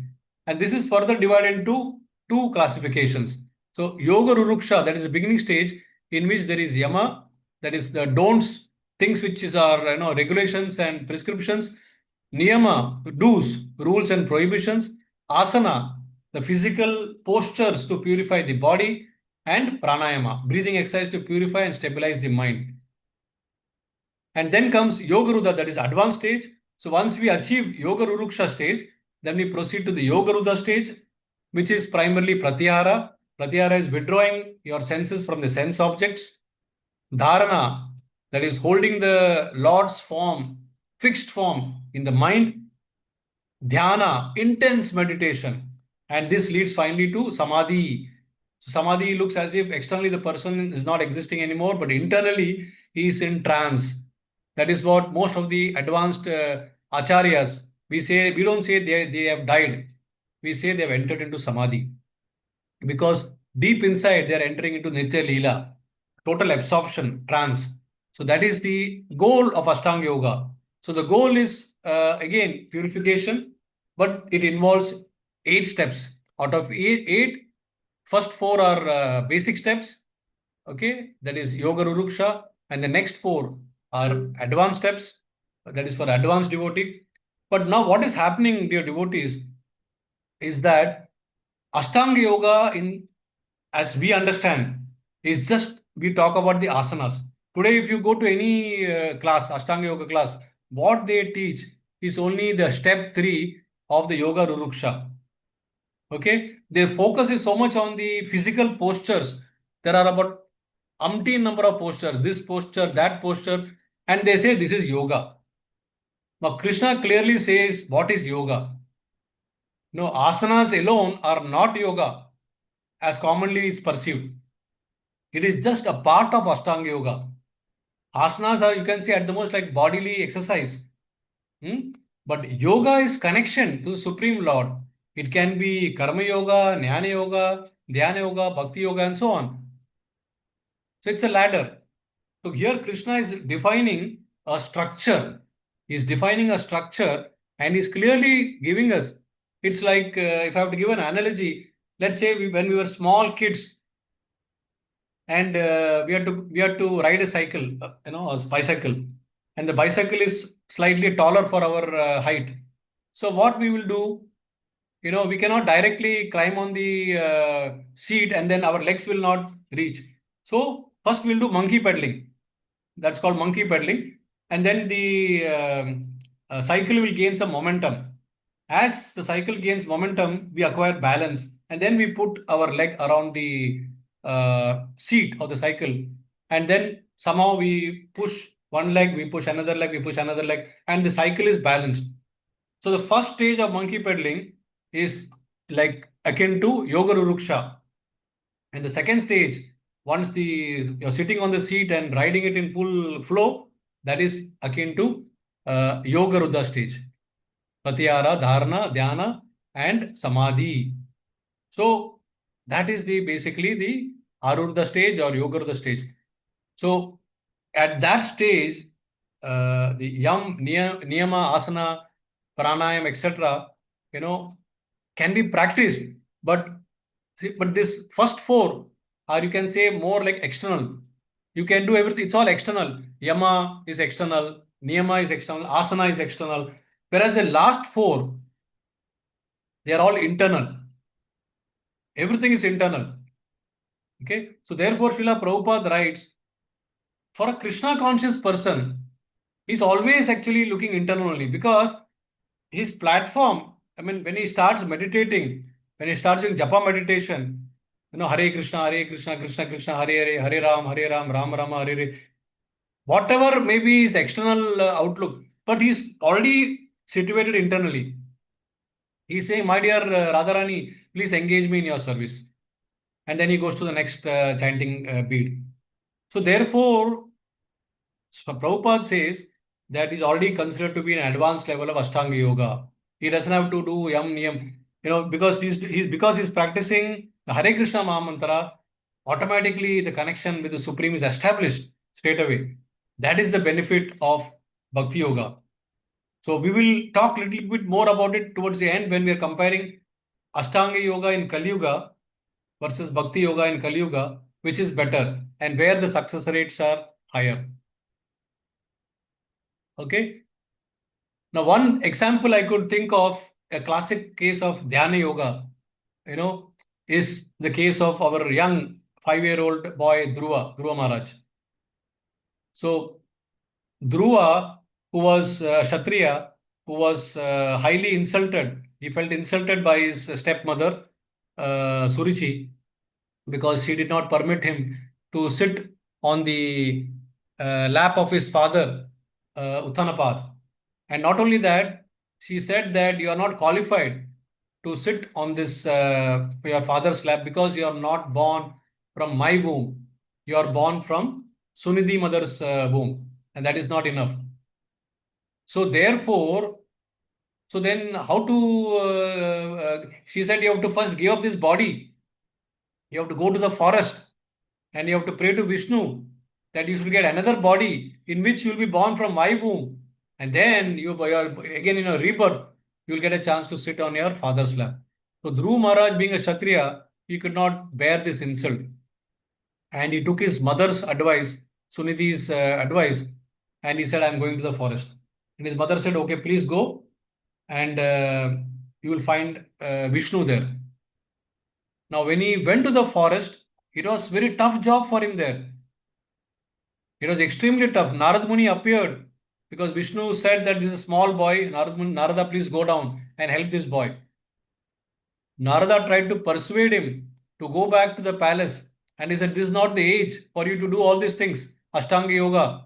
And this is further divided into 2 classifications. So Yoga Ruruksha, that is the beginning stage, in which there is Yama, that is the don'ts, things which are regulations and prescriptions. Niyama, do's, rules and prohibitions. Asana, the physical postures to purify the body. And pranayama, breathing exercise to purify and stabilize the mind. And then comes Yoga Ruddha, that is advanced stage. So once we achieve Yoga Ruruksha stage, then we proceed to the Yoga Ruddha stage, which is primarily Pratyahara. Pratyahara is withdrawing your senses from the sense objects. Dharana, that is holding the Lord's form, fixed form in the mind. Dhyana, intense meditation. And this leads finally to Samadhi. So Samadhi looks as if externally the person is not existing anymore, but internally he is in trance. That is what most of the advanced acharyas, we don't say they have died. We say they have entered into Samadhi. Because deep inside they are entering into Nitya Leela, total absorption, trance. So that is the goal of Ashtanga Yoga. So the goal is again purification, but it involves 8 steps. Out of eight, first four are basic steps. Okay, that is Yoga Ruruksha, and the next four are advanced steps. That is for advanced devotee. But now, what is happening, dear devotees, is that Ashtanga Yoga, in as we understand, is just we talk about the asanas. Today, if you go to any class, Ashtanga Yoga class, what they teach is only the step 3 of the Yoga Ruruksha. Okay, their focus is so much on the physical postures. There are about umpteen number of postures, this posture, that posture, and they say this is yoga. Now, Krishna clearly says what is yoga. No, asanas alone are not yoga as commonly is perceived. It is just a part of Ashtanga Yoga. Asanas are, you can say, at the most like bodily exercise. Hmm? But yoga is connection to the Supreme Lord. It can be Karma Yoga, Jnana Yoga, Dhyana Yoga, Bhakti Yoga, and so on. So it's a ladder. So here Krishna is defining a structure. He's defining a structure and he's clearly giving us. It's like if I have to give an analogy, let's say when we were small kids, and we had to ride a cycle, a bicycle, and the bicycle is slightly taller for our height. So what we will do, we cannot directly climb on the seat and then our legs will not reach. So first we'll do monkey pedaling. That's called monkey pedaling, and then the cycle will gain some momentum. As the cycle gains momentum, we acquire balance, and then we put our leg around the seat of the cycle, and then somehow we push one leg, we push another leg, we push another leg, and the cycle is balanced. So the first stage of monkey pedaling is like akin to Yoga Ruruksha. And the second stage, once you're sitting on the seat and riding it in full flow, that is akin to Yoga Rudra stage. Pratyahara, Dharana, Dhyana, and Samadhi. So that is the basically the Arudha stage or Yoga Rudra stage. So at that stage, the Niyama, Asana, Pranayam, etc., can be practiced, but this first four are, you can say, more like external. You can do everything, it's all external. Yama is external, Niyama is external, Asana is external, whereas the last four, they are all internal. Everything is internal. Okay, so therefore Srila Prabhupada writes, for a Krishna conscious person, he's always actually looking internally, because his platform, I mean, when he starts meditating, when he starts in japa meditation, Hare Krishna, Krishna Krishna, Hare Ram, Ram Rama, Hare Hare, whatever may be his external outlook, but he's already situated internally. He's saying, my dear Radharani, please engage me in your service. And then he goes to the next chanting bead. So therefore, Prabhupada says that is already considered to be an advanced level of Ashtanga Yoga. He doesn't have to do Yam Niyam, because he's practicing the Hare Krishna Mahamantra, automatically the connection with the Supreme is established straight away. That is the benefit of Bhakti Yoga. So we will talk a little bit more about it towards the end when we are comparing Ashtanga Yoga in Kali Yuga versus Bhakti Yoga in Kali Yuga, which is better and where the success rates are higher. Okay. Now, one example I could think of, a classic case of Dhyana Yoga, is the case of our young 5-year-old boy Dhruva Maharaj. So Dhruva, who was Kshatriya, who was highly insulted. He felt insulted by his stepmother, Surichi, because she did not permit him to sit on the lap of his father, Uttanapad. And not only that, she said that you are not qualified to sit on this your father's lap because you are not born from my womb. You are born from Sunidhi mother's womb, and that is not enough. So therefore, so then how to? She said you have to first give up this body. You have to go to the forest and you have to pray to Vishnu that you should get another body in which you will be born from my womb. And then you are again in a rebirth, you will get a chance to sit on your father's lap. So Dhruv Maharaj, being a Kshatriya, he could not bear this insult. And he took his mother's advice, Suniti's advice, and he said, I'm going to the forest. And his mother said, okay, please go, and you will find Vishnu there. Now, when he went to the forest, it was very tough job for him there. It was extremely tough. Narad Muni appeared because Vishnu said that this is a small boy. Narada, please go down and help this boy. Narada tried to persuade him to go back to the palace, and he said, this is not the age for you to do all these things. Ashtanga Yoga.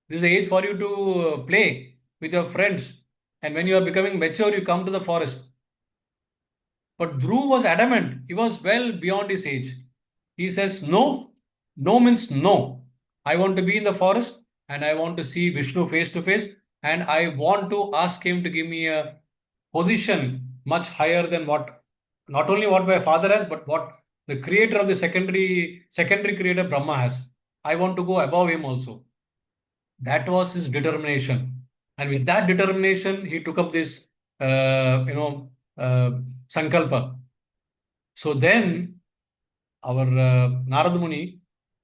This is the age for you to play with your friends. And when you are becoming mature, you come to the forest. But Dhruv was adamant. He was well beyond his age. He says, no. No means no. I want to be in the forest and I want to see Vishnu face to face. And I want to ask him to give me a position much higher than what, not only what my father has, but what the creator of the secondary creator Brahma has. I want to go above him also. That was his determination. And with that determination, he took up this, sankalpa. So then our Narad Muni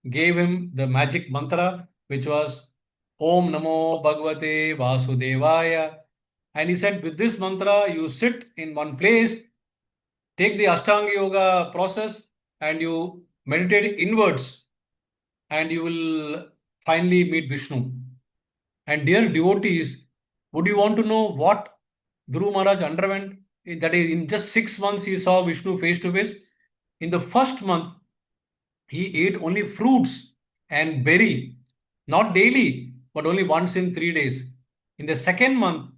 gave him the magic mantra, which was Om Namo Bhagavate Vasudevaya. And he said, with this mantra, you sit in one place, take the Ashtanga Yoga process, and you meditate inwards, and you will finally meet Vishnu. And dear devotees, would you want to know what Dhruv Maharaj underwent? That is, in just 6 months, he saw Vishnu face to face. In the first month, he ate only fruits and berry, not daily, but only once in 3 days. In the second month,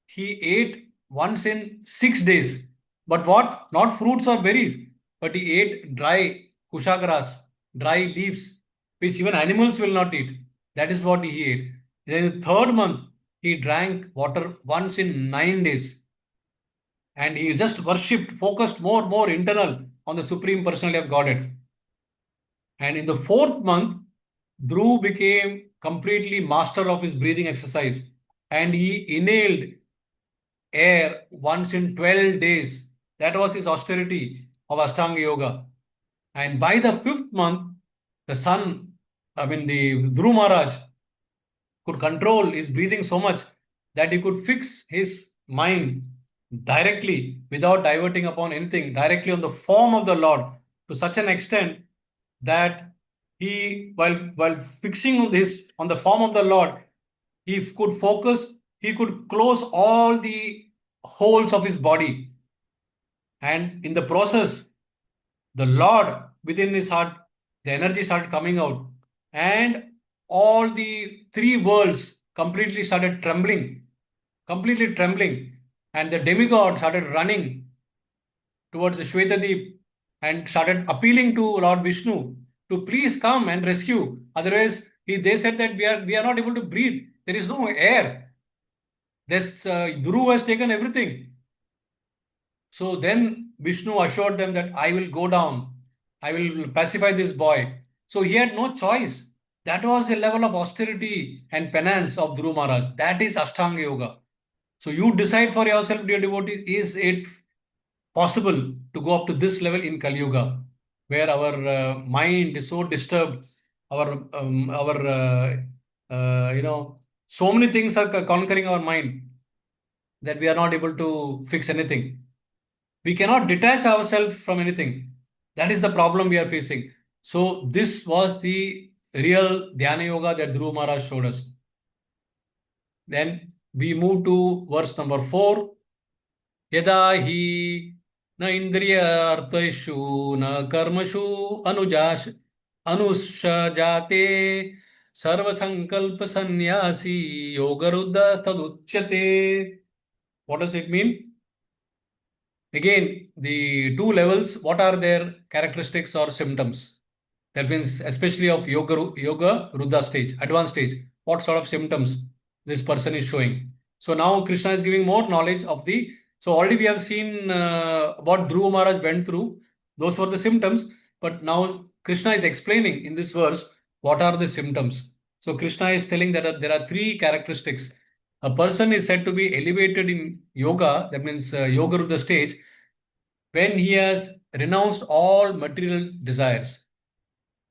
he ate once in 6 days. But what? Not fruits or berries, but he ate dry kusha grass, dry leaves, which even animals will not eat. That is what he ate. Then in the third month, he drank water once in 9 days. And he just worshipped, focused more internal on the Supreme Personality of Godhead. And in the fourth month, Dhruv became completely master of his breathing exercise. And he inhaled air once in 12 days. That was his austerity of Ashtanga Yoga. And by the fifth month, the Dhruv Maharaj could control his breathing so much that he could fix his mind directly without diverting upon anything, directly on the form of the Lord, to such an extent that he, while fixing this on the form of the Lord, he could focus, he could close all the holes of his body. And in the process, the Lord within his heart, the energy started coming out. And all the three worlds completely started trembling, completely trembling. And the demigod started running towards the Shwetadeep and started appealing to Lord Vishnu to please come and rescue. Otherwise, they said that we are not able to breathe. There is no air. This Dhruv has taken everything. So then Vishnu assured them that I will go down. I will pacify this boy. So he had no choice. That was a level of austerity and penance of Dhruv Maharaj. That is Ashtanga Yoga. So you decide for yourself, dear devotees, is it possible to go up to this level in Kali Yuga, where our mind is so disturbed, so many things are conquering our mind that we are not able to fix anything. We cannot detach ourselves from anything. That is the problem we are facing. So this was the real Dhyana Yoga that Dhruv Maharaj showed us. Then we move to verse number 4. Yada hi na indriya arthaishu na karmashu anushajate sarva sankalpa sannyasi yogaruddha staduchyate. What does it mean? Again, the two levels, what are their characteristics or symptoms? That means especially of yoga Ruddha stage, advanced stage, what sort of symptoms this person is showing. So now Krishna is giving more knowledge of the, so already we have seen what Dhruva Maharaj went through. Those were the symptoms, but now Krishna is explaining in this verse what are the symptoms? So Krishna is telling that there are three characteristics. A person is said to be elevated in yoga, that means yoga of the stage, when he has renounced all material desires.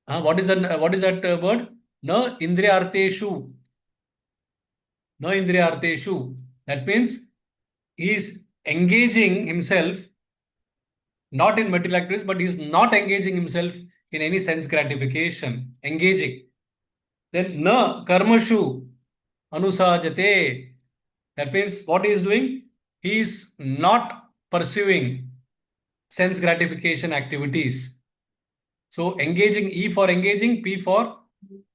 What is that? What is that word? Na indriyarteshu. Na indriyarteshu. That means he is engaging himself not in material activities, but he is not engaging himself in any sense gratification. Engaging. Then na karmashu anusajate. That means what he is doing? He is not pursuing sense gratification activities. So engaging, E for engaging, P for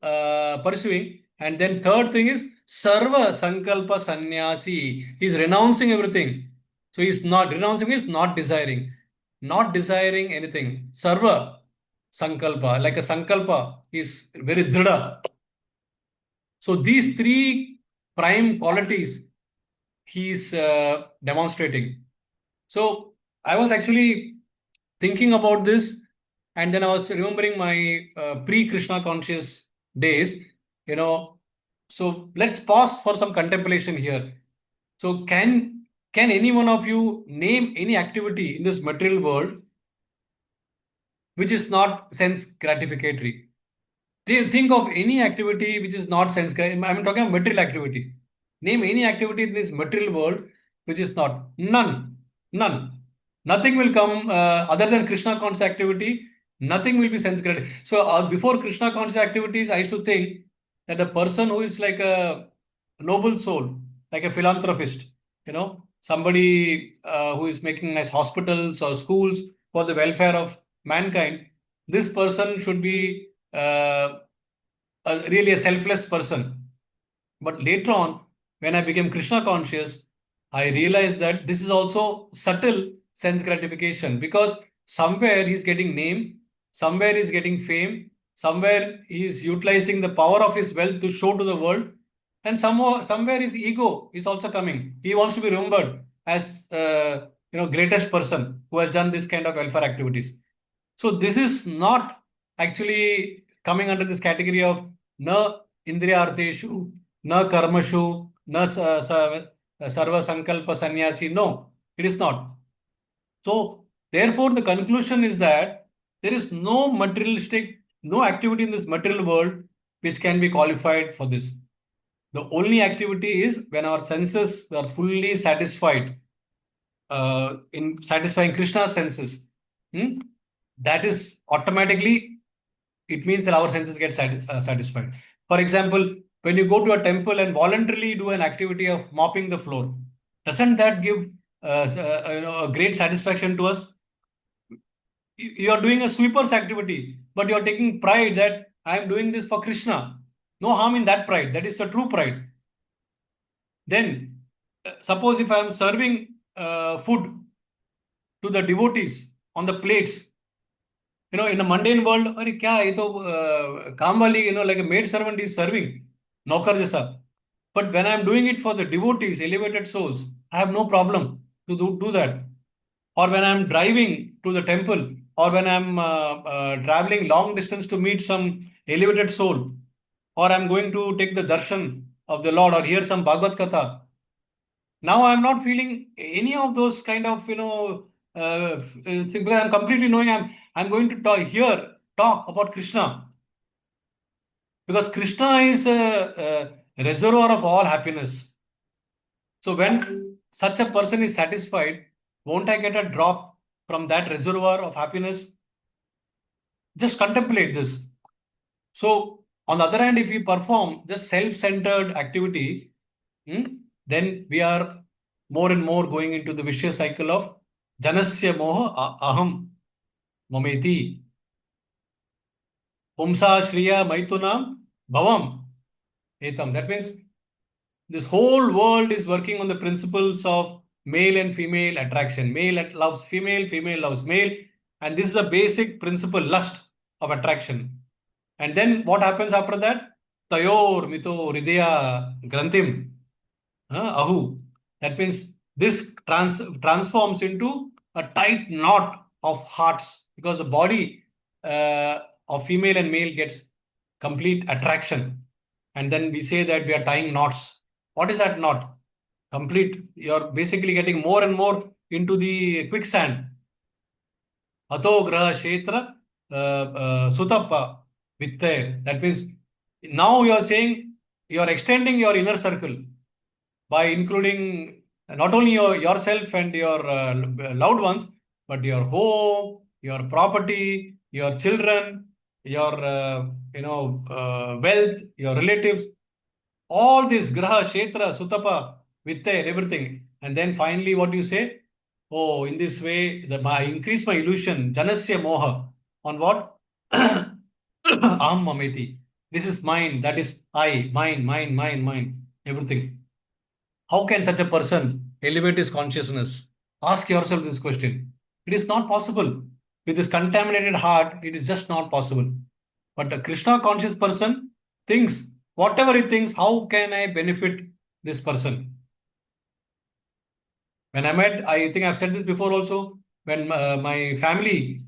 pursuing. And then third thing is Sarva Sankalpa Sannyasi. He's renouncing everything. So he's not renouncing is not desiring. Not desiring anything. Sarva Sankalpa. Like a Sankalpa is very dhrida. So these three prime qualities he is demonstrating. So I was actually thinking about this, and then I was remembering my pre-Krishna conscious days. You know, so let's pause for some contemplation here. So can any one of you name any activity in this material world which is not sense gratificatory? Think of any activity which is not sense. I'm talking of material activity. Name any activity in this material world which is not. None. None. Nothing will come other than Krishna conscious activity. Nothing will be sense gratified. So before Krishna conscious activities, I used to think that a person who is like a noble soul, like a philanthropist, somebody who is making nice hospitals or schools for the welfare of mankind, this person should be really a selfless person. But later on, when I became Krishna conscious, I realized that this is also subtle sense gratification, because somewhere he's getting name, somewhere he's getting fame, somewhere he's utilizing the power of his wealth to show to the world, and somewhere his ego is also coming. He wants to be remembered as greatest person who has done this kind of welfare activities. So this is not actually coming under this category of na indriyarteshu, na karmashu, na sarva sankalpa sannyasi. No, it is not. So therefore, the conclusion is that there is no materialistic, no activity in this material world which can be qualified for this. The only activity is when our senses are fully satisfied in satisfying Krishna's senses. Hmm? That is automatically, it means that our senses get satisfied. For example, when you go to a temple and voluntarily do an activity of mopping the floor, doesn't that give a great satisfaction to us? You are doing a sweeper's activity, but you are taking pride that I am doing this for Krishna. No harm in that pride. That is the true pride. Then, suppose if I am serving food to the devotees on the plates, in a mundane world, अरे क्या ये तो काम वाली, like a maid servant is serving, नौकर जैसा. But when I am doing it for the devotees, elevated souls, I have no problem to do that. Or when I am driving to the temple, or when I am traveling long distance to meet some elevated soul, or I am going to take the darshan of the Lord or hear some Bhagavad Gita. Now I am not feeling any of those kind of things, because I am completely knowing I'm going to talk about Krishna, because Krishna is a reservoir of all happiness. So when such a person is satisfied, won't I get a drop from that reservoir of happiness? Just contemplate this. So on the other hand, if we perform just self-centered activity, then we are more and more going into the vicious cycle of janasya moha aham mameti pumsa shriya maitunam bhavam etam. That means this whole world is working on the principles of male and female attraction. Male loves female, female loves male, and this is a basic principle, lust of attraction. And then what happens after that? Tayor mito hridaya granthim ahu. That means this transforms into a tight knot of hearts, because the body of female and male gets complete attraction. And then we say that we are tying knots. What is that knot? Complete. You're basically getting more and more into the quicksand. Ato graha kshetra sutappa vitte. That means now you are saying you are extending your inner circle by including not only yourself and your loved ones, but your home, your property, your children, your wealth, your relatives, all this graha, kshetra, sutapa, vitta, and everything. And then finally, what do you say? Oh, in this way, I increase my illusion, janasya moha. On what? Aham mameti. This is mine, that is I, mine, everything. How can such a person elevate his consciousness? Ask yourself this question. It is not possible. With this contaminated heart, it is just not possible. But a Krishna conscious person thinks, whatever he thinks, how can I benefit this person? When I met, I think I've said this before also, when my family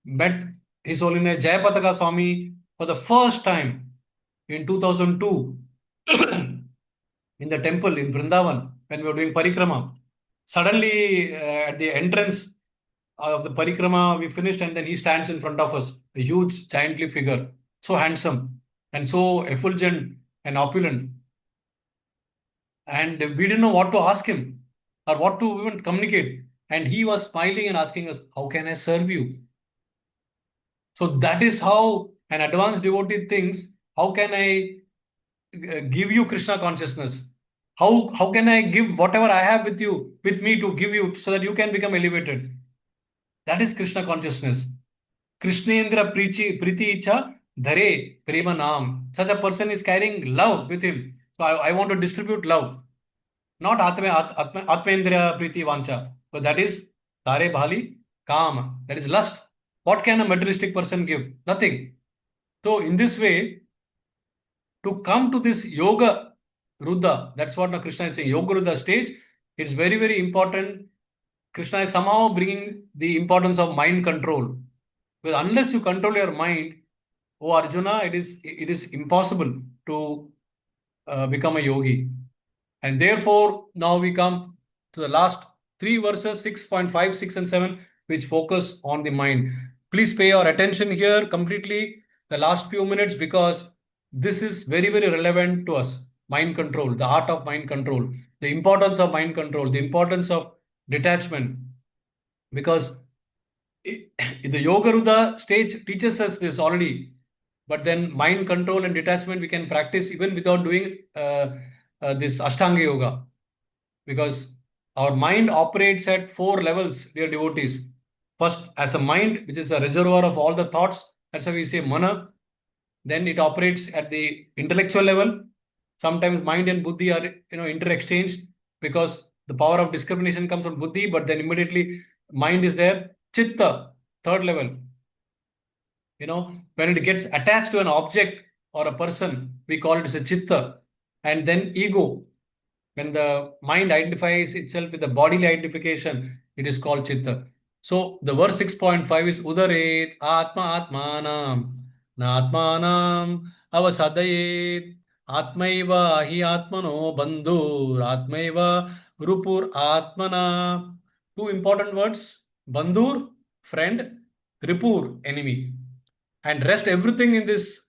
met His Holiness Jayapataka Swami for the first time in 2002 in the temple in Vrindavan when we were doing parikrama. Suddenly, at the entrance of the parikrama, we finished, and then he stands in front of us, a huge, giantly figure, so handsome and so effulgent and opulent. And we didn't know what to ask him or what to even communicate. And he was smiling and asking us, how can I serve you? So that is how an advanced devotee thinks, how can I give you Krishna consciousness? How can I give whatever I have with me to give you so that you can become elevated? That is Krishna consciousness. Krishnendra Priti Icha Dhare Prema Nam. Such a person is carrying love with him. So I want to distribute love. Not Atmendra Priti Vancha. But that is Tare Bhali Kama. That is lust. What can a materialistic person give? Nothing. So in this way, to come to this yoga Rudra, that's what now Krishna is saying, yoga Rudra stage, it's very, very important. Krishna is somehow bringing the importance of mind control. Because unless you control your mind, oh Arjuna, it is impossible to become a yogi. And therefore, now we come to the last three verses 6.5, 6, and 7, which focus on the mind. Please pay your attention here completely, the last few minutes, because this is very, very relevant to us. Mind control, the art of mind control, the importance of mind control, the importance of detachment. Because the Yoga Rudra stage teaches us this already. But then mind control and detachment we can practice even without doing this Ashtanga Yoga. Because our mind operates at four levels, dear devotees. First, as a mind, which is a reservoir of all the thoughts, that's why we say mana. Then it operates at the intellectual level. Sometimes mind and buddhi are interexchanged because the power of discrimination comes from buddhi, but then immediately mind is there. Chitta, third level. When it gets attached to an object or a person, we call it as a chitta. And then ego. When the mind identifies itself with the bodily identification, it is called chitta. So the verse 6.5 is Udaret Atma Atmanam Natmanam Avasadayet Atmaiva Ahi Atmano Bandhur Atmaiva Rupur Atmana. Two important words: Bandhur, friend; Ripur, enemy. And rest everything in this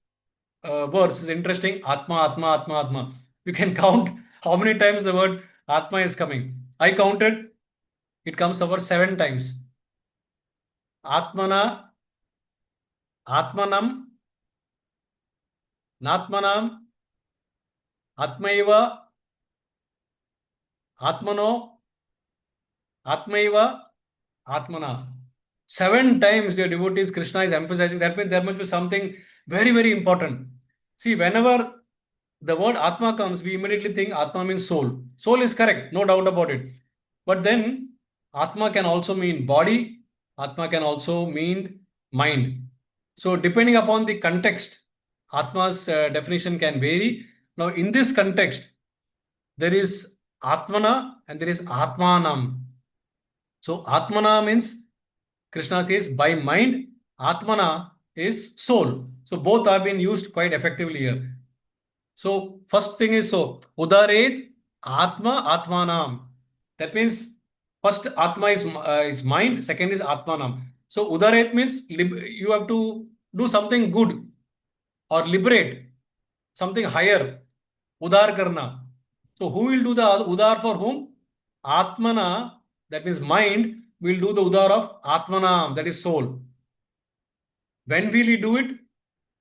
verse is interesting. Atma, Atma, Atma, Atma. You can count how many times the word Atma is coming. I counted, it comes over 7 times. Atmana, Atmanam, Natmanam, Atmaiva, Atmano, Atmaiva, Atmana. 7 times, dear devotees, Krishna is emphasizing. That means there must be something very, very important. See, whenever the word Atma comes, we immediately think Atma means soul. Soul is correct, no doubt about it. But then Atma can also mean body, Atma can also mean mind. So depending upon the context, Atma's definition can vary. Now in this context, there is Atmana and there is Atmanam. So Atmana means, Krishna says, by mind; Atmana, is soul. So both are being used quite effectively here. So first thing is so udaret atma atmanam. That means first atma is mind. Second is atmanam. So udaret means you have to do something good or liberate something higher. Udar karna. So who will do the udar for whom? Atmana. That means mind will do the udar of atmanam. That is soul. When will he do it?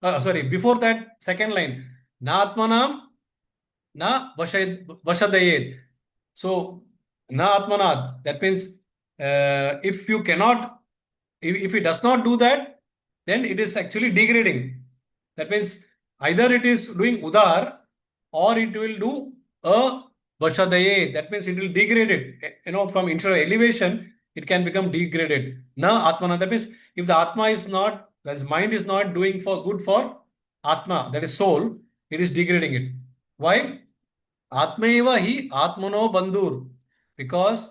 Sorry, before that, second line. Na atmanam na vashadayed. So, na atmanad. That means if you cannot, if he does not do that, then it is actually degrading. That means either it is doing udar or it will do a vashadayed. That means it will degrade it. From instead of elevation, it can become degraded. Na atmana. That means if the atma is not, that is mind is not doing for good for atma, that is soul, it is degrading it. Why? Atmaiva hi atmano bandhur. Because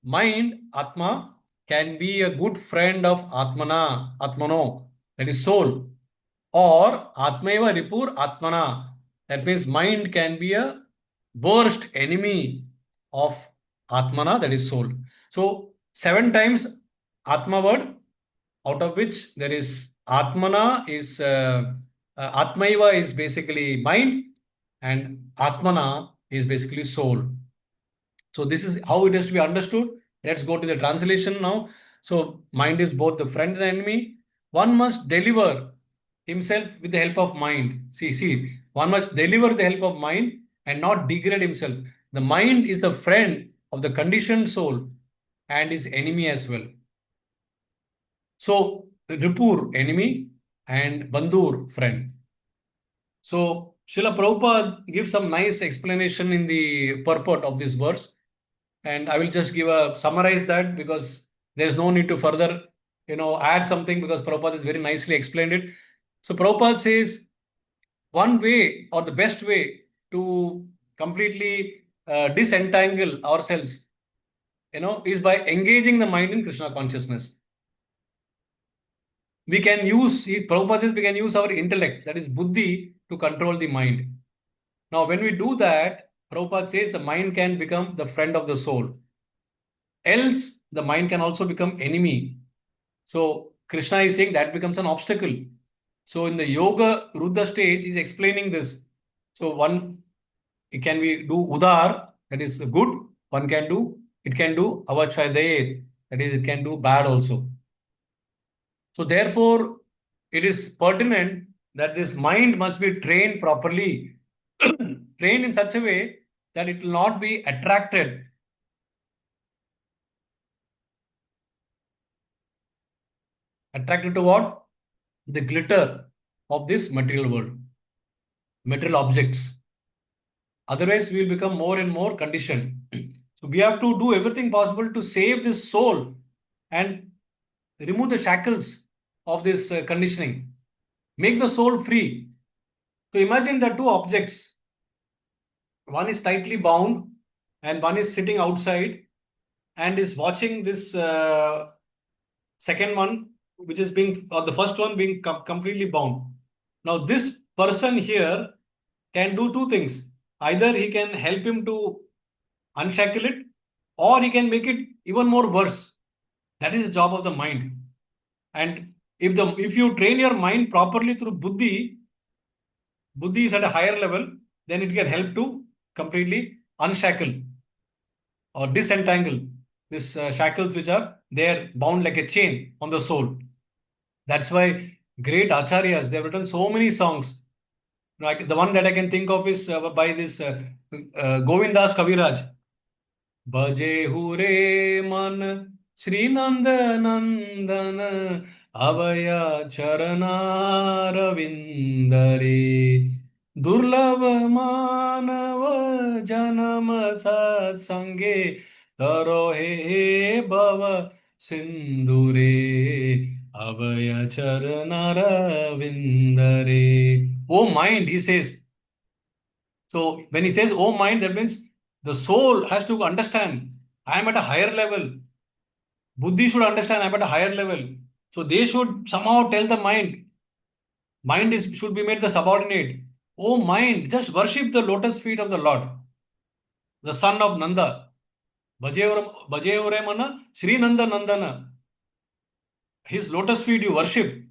mind, atma, can be a good friend of atmano, that is soul. Or atmaiva ripur atmana. That means mind can be a worst enemy of atmana, that is soul. So 7 times atma word, out of which there is atmana is atmaiva is basically mind and atmana is basically soul. So this is how it has to be understood. Let's go to the translation now. So mind is both the friend and the enemy. One must deliver himself with the help of mind. See, one must deliver with the help of mind and not degrade himself. The mind is a friend of the conditioned soul and is enemy as well. So Ripur, enemy, and Bandhur, friend. So Srila Prabhupada gives some nice explanation in the purport of this verse. And I will just summarize that because there's no need to further, add something because Prabhupada has very nicely explained it. So Prabhupada says one way or the best way to completely disentangle ourselves, is by engaging the mind in Krishna consciousness. Prabhupada says we can use our intellect, that is buddhi, to control the mind. Now, when we do that, Prabhupada says the mind can become the friend of the soul. Else, the mind can also become enemy. So, Krishna is saying that becomes an obstacle. So, in the Yoga Ruddha stage, he's explaining this. So, it can be do udar, that is good. It can do avachadayet, that is, it can do bad also. So, therefore, it is pertinent that this mind must be trained properly, trained in such a way that it will not be attracted. Attracted to what? The glitter of this material world, material objects. Otherwise, we will become more and more conditioned. So, we have to do everything possible to save this soul and remove the shackles of this conditioning. Make the soul free. So, imagine the two objects. One is tightly bound and one is sitting outside and is watching this second one, which is the first one being completely bound. Now, this person here can do two things. Either he can help him to unshackle it, or he can make it even more worse. That is the job of the mind. And if you train your mind properly through buddhi is at a higher level, then it can help to completely unshackle or disentangle these shackles which are there bound like a chain on the soul. That's why great acharyas, they have written so many songs. Like the one that I can think of is by this Govindas Kaviraj. Bhaje hure man Sri Nanda Nandan Abhaya Charana Ravindare Durlabh Manav Janam Sat Sange Taro He Bhava Sindhure Abhaya Charana Ravindare. Oh mind, he says. So when he says, oh mind, that means the soul has to understand, I am at a higher level. Buddhi should understand, I am at a higher level. So they should somehow tell the mind, Mind should be made the subordinate. Oh mind, just worship the lotus feet of the Lord, the son of Nanda. Bhajevaramana Sri Nanda Nandana. His lotus feet you worship.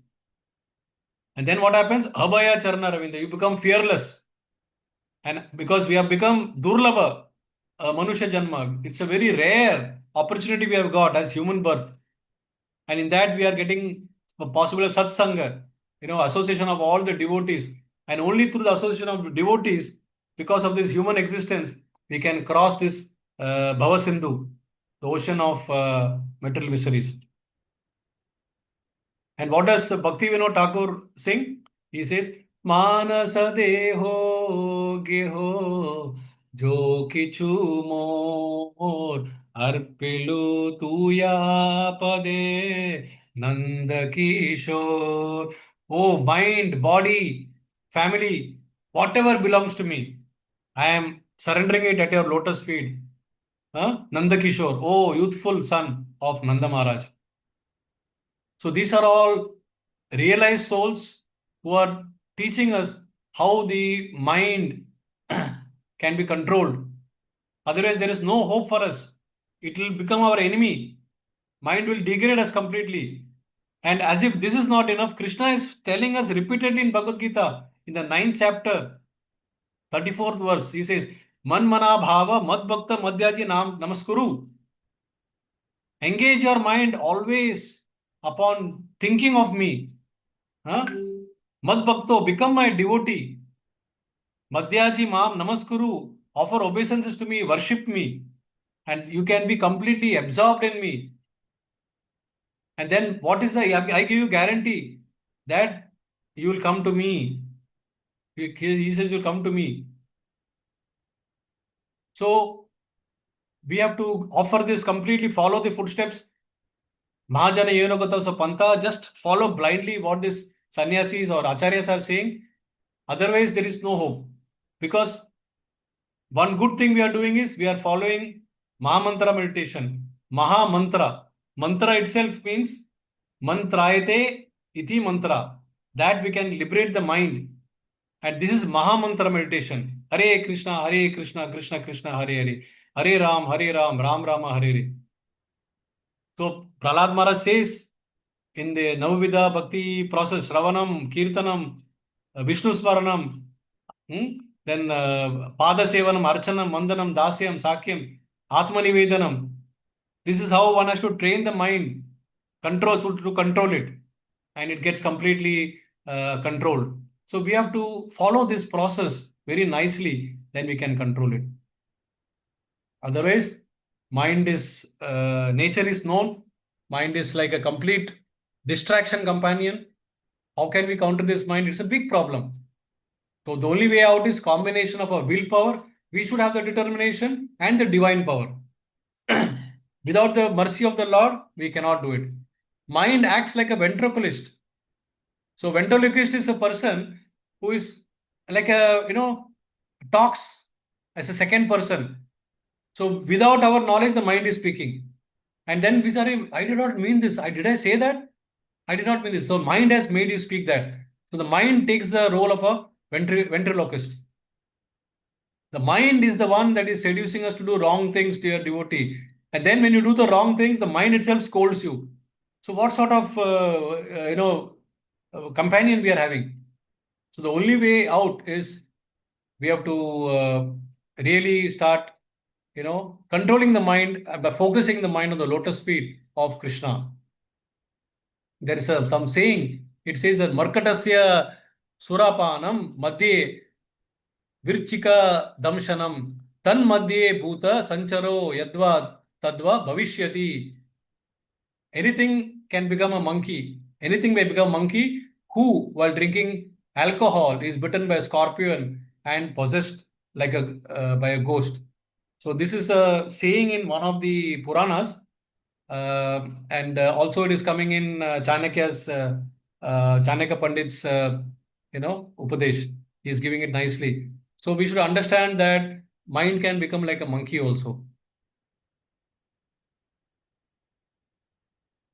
And then what happens? Abhaya Charana Ravinda. You become fearless. And because we have become Durlabha, Manusha Janma, it's a very rare opportunity we have got as human birth. And in that we are getting a possible satsanga, association of all the devotees. And only through the association of devotees, because of this human existence, we can cross this Bhava Sindhu, the ocean of material miseries. And what does Bhakti Vinod Thakur sing? He says, Manasa deho geho jo kichu more arpilu tuya pade Nanda Kishore. Oh, mind, body, family, whatever belongs to me, I am surrendering it at your lotus feet. Nanda Kishore, oh, youthful son of Nanda Maharaj. So these are all realized souls who are teaching us how the mind can be controlled. Otherwise, there is no hope for us. It will become our enemy. Mind will degrade us completely. And as if this is not enough, Krishna is telling us repeatedly in Bhagavad Gita, in the 9th chapter, 34th verse, he says, Man mana bhava mad bhakta madhyaji nam namaskuru. Engage your mind always upon thinking of me. Huh? Mad bhakto, become my devotee. Madhyaji mam namaskuru, offer obeisances to me, worship me. And you can be completely absorbed in me. And then what is I give you guarantee that you will come to me. He says you'll come to me. So we have to offer this completely, follow the footsteps. Mahajana Yenogata so Pantha, just follow blindly what these sannyasis or acharyas are saying. Otherwise, there is no hope. Because one good thing we are doing is we are following Mahamantra meditation. Maha Mantra. Mantra itself means Mantrayate iti mantra. That we can liberate the mind. And this is Maha Mantra meditation. Hare Krishna, Krishna Krishna, Hare Hare. Hare Ram, Ram Rama, Hare Hare. So Prahlad Maharaj says in the Navavida Bhakti process, Ravanam, Kirtanam, Vishnu Smaranam, then Pada Sevanam, Archanam, Mandanam, Dasyam, Sakyam, Atmanivedanam. This is how one has to train the mind, to control it, and it gets completely controlled. So we have to follow this process very nicely, then we can control it. Otherwise, mind is, nature is known, mind is like a complete distraction companion. How can we counter this mind? It's a big problem. So the only way out is combination of our willpower. We should have the determination and the divine power. Without the mercy of the Lord, we cannot do it. Mind acts like a ventriloquist. So ventriloquist is a person who is like talks as a second person. So without our knowledge, the mind is speaking. And then we say, I did not mean this. Did I say that? I did not mean this. So mind has made you speak that. So the mind takes the role of a ventriloquist. The mind is the one that is seducing us to do wrong things, dear devotee. And then when you do the wrong things, the mind itself scolds you. So what sort of companion we are having? So the only way out is we have to really start, controlling the mind by focusing the mind on the lotus feet of Krishna. There is some saying. It says that Markatasya Surapanam Madhye Virchika Damshanam Tan Madhye Bhuta Sancharo Yadva Tadva Bhavishyati. Anything can become a monkey. Anything may become a monkey who, while drinking alcohol, is bitten by a scorpion and possessed like by a ghost. So this is a saying in one of the Puranas, and also it is coming in Chanakya's Chanakya Pandit's Upadesh. He is giving it nicely. So we should understand that mind can become like a monkey also.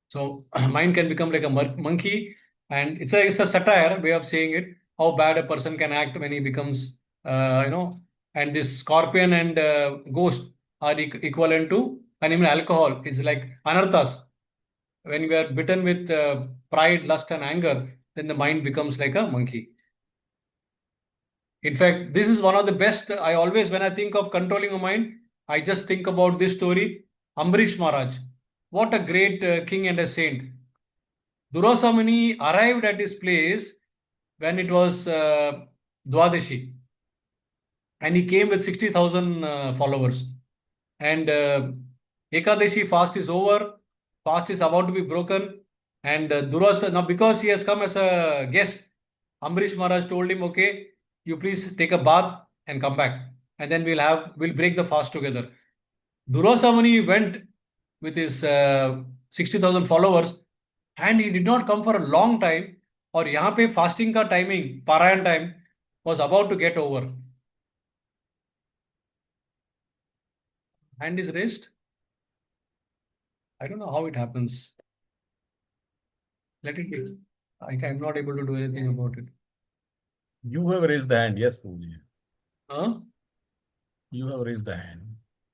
So mind can become like a monkey And it's a satire way of saying it, how bad a person can act when he becomes, and this scorpion and ghost are equivalent to, and even alcohol is like anarthas. When we are bitten with pride, lust, and anger, then the mind becomes like a monkey. In fact, this is one of the best. I always, when I think of controlling a mind, I just think about this story. Ambrish Maharaj. What a great king and a saint. Durasamani arrived at his place when it was Dwadashi, and he came with 60,000 followers. And Ekadashi fast is over, fast is about to be broken. And Durasa, now because he has come as a guest, Ambrish Maharaj told him, okay, you please take a bath and come back. And then we'll break the fast together. Durasa Muni went with his 60,000 followers, and he did not come for a long time. और यहाँ पे fasting का timing, Parayan time, was about to get over. Hand is raised. I don't know how it happens. Let it be. I'm not able to do anything about it. You have raised the hand. Yes, Prabhuji. Huh? You have raised the hand.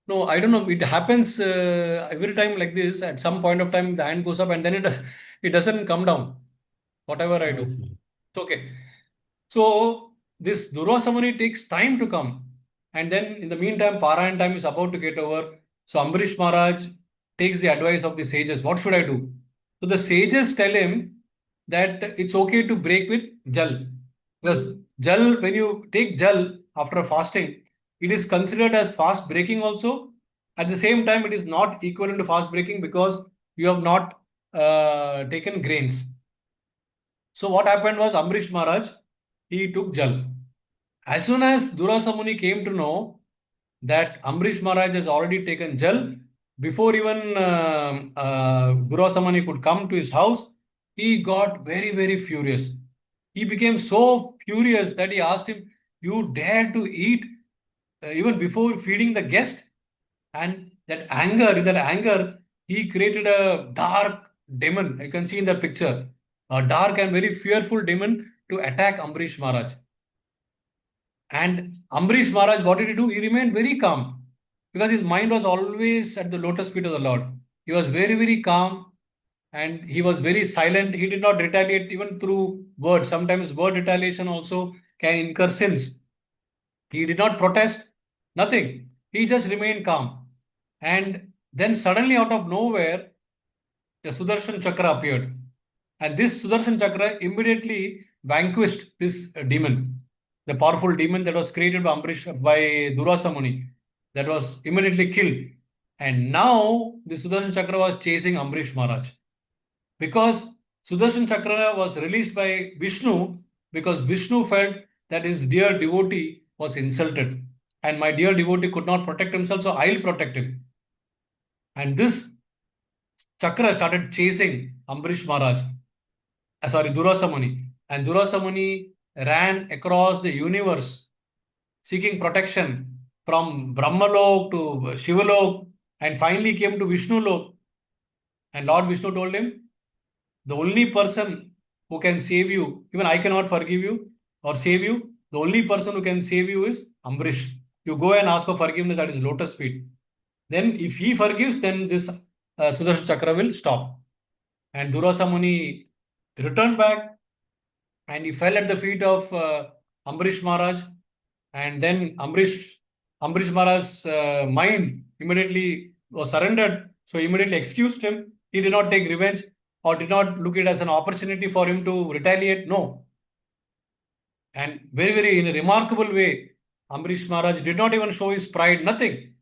No, I don't know. It happens every time like this. At some point of time, the hand goes up and then it doesn't come down. Whatever I do. see. It's okay. So this Durvasamani takes time to come. And then in the meantime, Parayan time is about to get over. So Ambarish Maharaj takes the advice of the sages. What should I do? So the sages tell him that it's okay to break with jal. Because jal, when you take jal after fasting, it is considered as fast breaking also. At the same time, it is not equivalent to fast breaking because you have not taken grains. So what happened was Ambrish Maharaj, he took jal. As soon as Durasa Muni came to know that Ambrish Maharaj has already taken jal, before even Durasa Muni could come to his house, he got very, very furious. He became so furious that he asked him, "You dare to eat even before feeding the guest?" And in that anger, he created a dark demon. You can see in the picture, a dark and very fearful demon to attack Ambrish Maharaj. And Ambrish Maharaj, what did he do? He remained very calm because his mind was always at the lotus feet of the Lord. He was very, very calm and he was very silent. He did not retaliate even through words. Sometimes word retaliation also can incur sins. He did not protest, nothing. He just remained calm. And then suddenly, out of nowhere, the Sudarshan Chakra appeared. And this Sudarshan Chakra immediately vanquished this demon, the powerful demon that was created by Durvasa Muni, that was immediately killed. And now the Sudarshan Chakra was chasing Ambrish Maharaj. Because Sudarshan Chakra was released by Vishnu, because Vishnu felt that his dear devotee was insulted. And my dear devotee could not protect himself, so I'll protect him. And this Chakra started chasing Ambrish Maharaj, Durvasa Muni. And Durvasa Muni ran across the universe seeking protection from Brahmalok to Shivalok and finally came to Vishnu Lok. And Lord Vishnu told him, the only person who can save you, even I cannot forgive you or save you, the only person who can save you is Ambrish. You go and ask for forgiveness at his lotus feet. Then if he forgives, then this Sudarshan Chakra will stop. And Durvasa Muni returned back and he fell at the feet of Ambrish Maharaj. And then Ambrish Maharaj's mind immediately was surrendered. So he immediately excused him. He did not take revenge or did not look it as an opportunity for him to retaliate. No. And very, very in a remarkable way, Ambrish Maharaj did not even show his pride, nothing.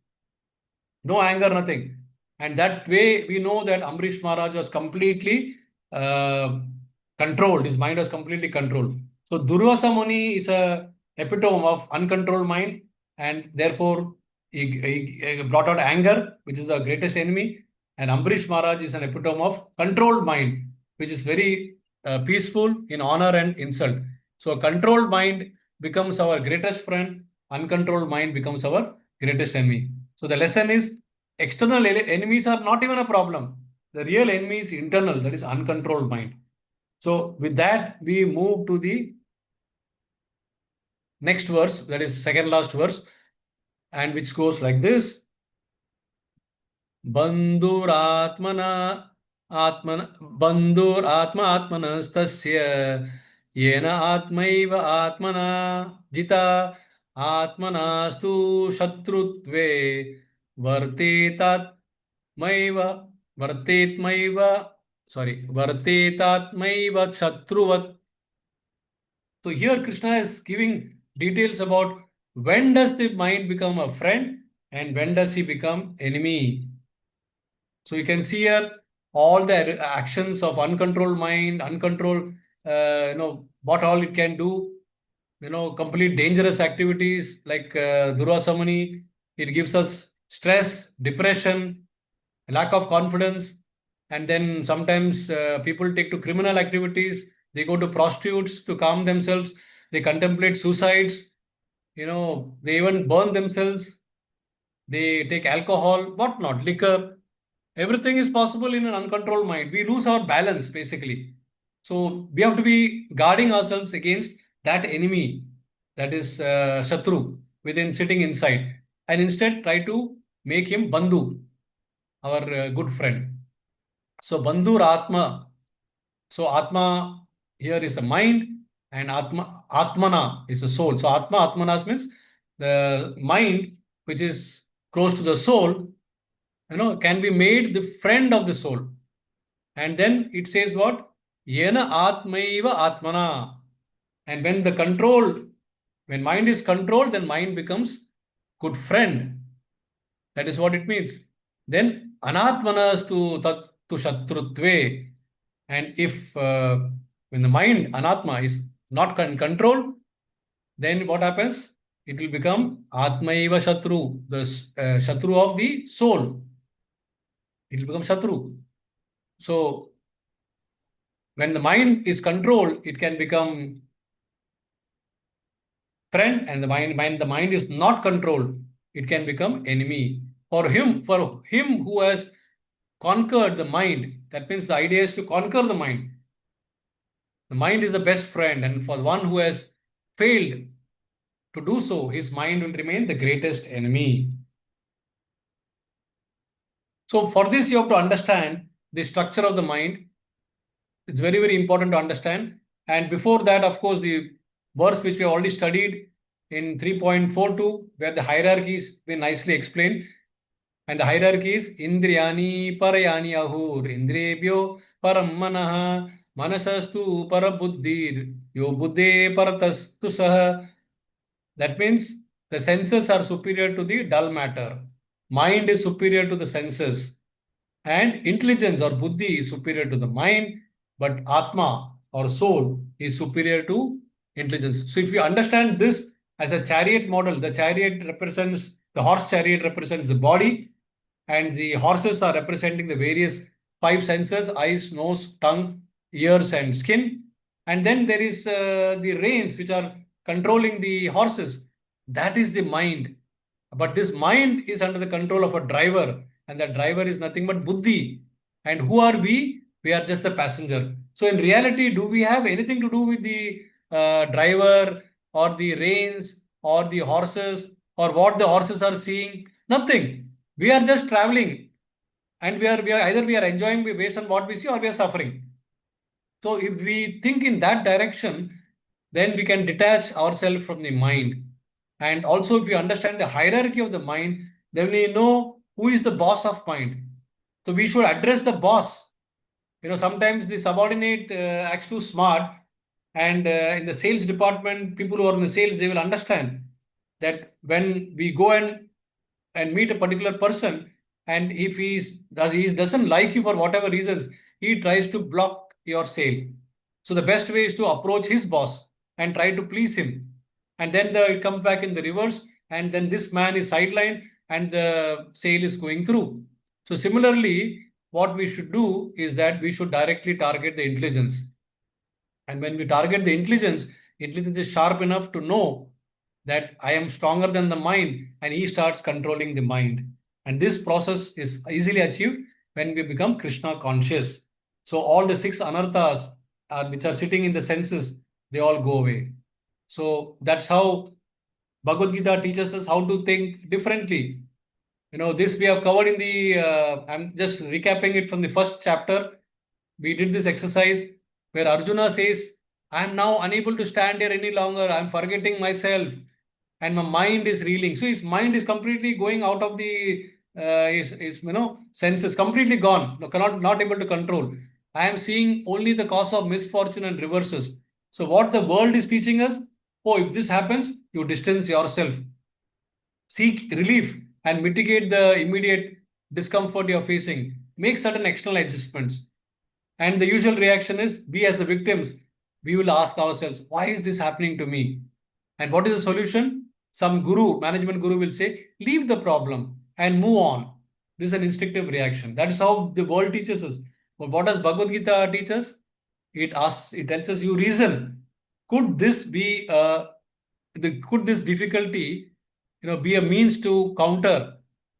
No anger, nothing. And that way we know that Ambrish Maharaj was completely controlled. His mind was completely controlled. So Durvasa Muni is a epitome of uncontrolled mind, and therefore he brought out anger, which is the greatest enemy. And Ambrish Maharaj is an epitome of controlled mind, which is very peaceful in honor and insult. So a controlled mind becomes our greatest friend. Uncontrolled mind becomes our greatest enemy. So the lesson is external enemies are not even a problem. The real enemy is internal, that is uncontrolled mind. So with that, we move to the next verse, that is second last verse, and which goes like this. बन्धुरात्मना आत्मन बन्धुरात्मा आत्मनस्तस्य येन आत्मैव आत्मना जिता आत्मनास्तु शत्रुत्वे वर्तेतात्मैव वर्तेत्मैव वर्तेतात्मैव शत्रुवत्. So here Krishna is giving details about when does the mind become a friend and when does he become enemy. So you can see here all the actions of uncontrolled mind, uncontrolled, what all it can do, complete dangerous activities like Durasamani. It gives us stress, depression, lack of confidence, and then sometimes people take to criminal activities. They go to prostitutes to calm themselves. They contemplate suicides. They even burn themselves. They take alcohol, whatnot, liquor. Everything is possible in an uncontrolled mind. We lose our balance basically. So we have to be guarding ourselves against that enemy, that is Shatru, within sitting inside, and instead try to make him Bandhu, our good friend. So Bandhur Atma. So Atma here is a mind, and Atmana is a soul. So Atmanas means the mind which is close to the soul, can be made the friend of the soul. And then it says what? Yena Atmaiva Atmana. And when mind is controlled, then mind becomes good friend. That is what it means. Then Anatmanas tu Shatrutve. And if when the mind, Anatma, is not in control, then what happens? It will become Atmaiva Shatru, the Shatru of the soul. It will become Shatru. So when the mind is controlled, it can become friend, and the mind is not controlled, it can become enemy. For him who has conquered the mind, that means the idea is to conquer the mind. The mind is the best friend, and for the one who has failed to do so, his mind will remain the greatest enemy. So for this, you have to understand the structure of the mind. It's very, very important to understand. And before that, of course, the verse which we have already studied in 3.42, where the hierarchy is been nicely explained. And the hierarchy is Indriyani Parayani Ahur, Indrebyo Paramanaha, Manasastu Parabuddhir, Yo Buddhe Paratastu Saha. That means the senses are superior to the dull matter. Mind is superior to the senses. And intelligence or buddhi is superior to the mind, but Atma or soul is superior to intelligence. So if you understand this as a chariot model, the horse chariot represents the body, and the horses are representing the various five senses: eyes, nose, tongue, ears, and skin. And then there is the reins which are controlling the horses. That is the mind. But this mind is under the control of a driver, and that driver is nothing but buddhi. And who are we? We are just the passenger. So in reality, do we have anything to do with the driver or the reins or the horses or what the horses are seeing? Nothing. We are just traveling, and we are either we are enjoying based on what we see, or we are suffering. So if we think in that direction, then we can detach ourselves from the mind. And also, if you understand the hierarchy of the mind, then we know who is the boss of mind. So we should address the boss. Sometimes the subordinate acts too smart, and in the sales department, people who are in the sales, they will understand that when we go and meet a particular person, and if he doesn't like you for whatever reasons, he tries to block your sale. So the best way is to approach his boss and try to please him. And then it comes back in the reverse, and then this man is sidelined and the sale is going through. So similarly, what we should do is that we should directly target the intelligence. And when we target the intelligence is sharp enough to know that I am stronger than the mind, and he starts controlling the mind. And this process is easily achieved when we become Krishna conscious. So all the six anarthas which are sitting in the senses, they all go away. So that's how Bhagavad Gita teaches us how to think differently. This we have covered in the, I'm just recapping it from the first chapter. We did this exercise where Arjuna says, I am now unable to stand here any longer. I'm forgetting myself and my mind is reeling. So his mind is completely going out of the, his senses, completely gone, not able to control. I am seeing only the cause of misfortune and reverses. So what the world is teaching us, oh, if this happens, you distance yourself, seek relief and mitigate the immediate discomfort you're facing. Make certain external adjustments. And the usual reaction is we as the victims, we will ask ourselves, why is this happening to me? And what is the solution? Some guru, management guru will say, leave the problem and move on. This is an instinctive reaction. That is how the world teaches us. But what does Bhagavad Gita teach us? It tells us you reason. Could this be could this difficulty, be a means to counter,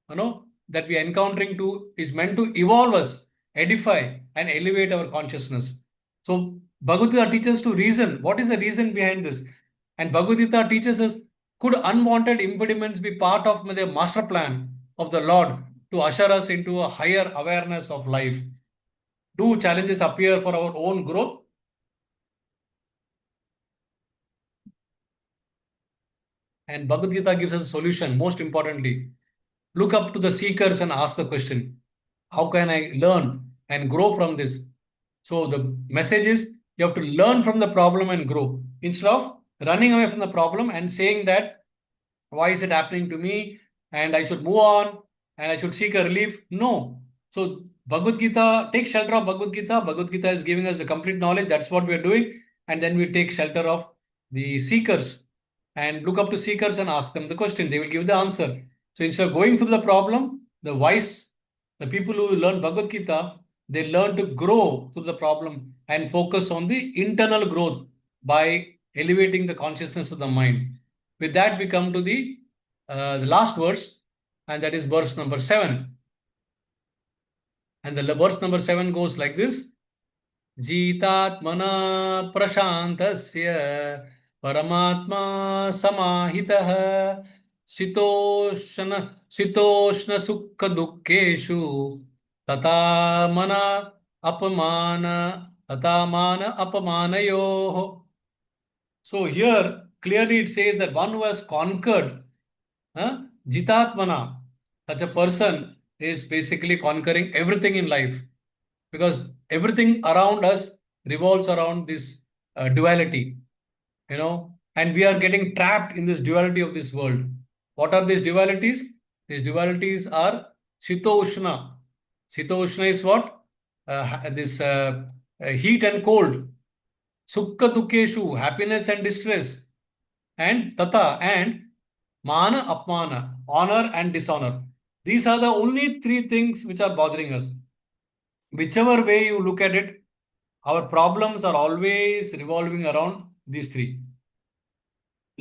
that we are encountering to is meant to evolve us, edify, and elevate our consciousness. So Bhagavad Gita teaches us to reason. What is the reason behind this? And Bhagavad Gita teaches us, could unwanted impediments be part of the master plan of the Lord to usher us into a higher awareness of life? Do challenges appear for our own growth? And Bhagavad Gita gives us a solution, most importantly. Look up to the seekers and ask the question, how can I learn and grow from this? So the message is you have to learn from the problem and grow instead of running away from the problem and saying that why is it happening to me and I should move on and I should seek a relief. No. So Bhagavad Gita, take shelter of Bhagavad Gita. Bhagavad Gita is giving us the complete knowledge. That's what we are doing. And then we take shelter of the seekers and look up to seekers and ask them the question. They will give the answer. So instead of going through the problem, the wise, the people who learn Bhagavad Gita, they learn to grow through the problem and focus on the internal growth by elevating the consciousness of the mind. With that, we come to the last verse, and that is verse number 7. And the verse number 7 goes like this. Jitatmana prashantasya paramatma samahitah sitoshna sukha dukkeshu tatamana apamanayoh. So here clearly it says that one who has conquered Jitatmana, such a person is basically conquering everything in life because everything around us revolves around this duality, and we are getting trapped in this duality of this world. What are these dualities? These dualities are Shito-Ushna. Shito-Ushna is what? This heat and cold. Sukha Dukkeshu, happiness and distress. And Tata and Mana Apmana, honor and dishonor. These are the only three things which are bothering us. Whichever way you look at it, our problems are always revolving around these three.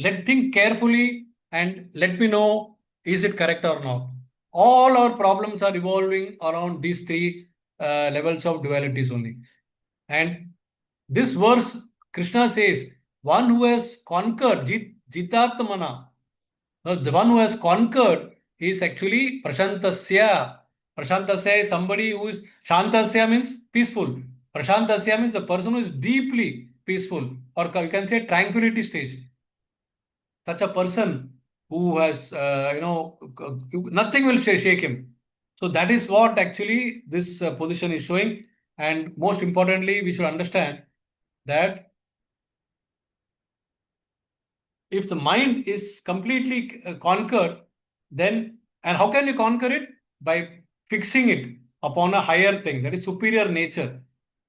Think carefully and let me know, is it correct or not? All our problems are revolving around these three levels of dualities only. And this verse, Krishna says, one who has conquered, Jitatmana, the one who has conquered is actually Prashantasya. Prashantasya is somebody who is, Shantasya means peaceful. Prashantasya means a person who is deeply peaceful, or you can say tranquility stage. Such a person who has, nothing will shake him. So that is what actually this position is showing. And most importantly, we should understand that if the mind is completely conquered, then, and how can you conquer it? By fixing it upon a higher thing, that is superior nature.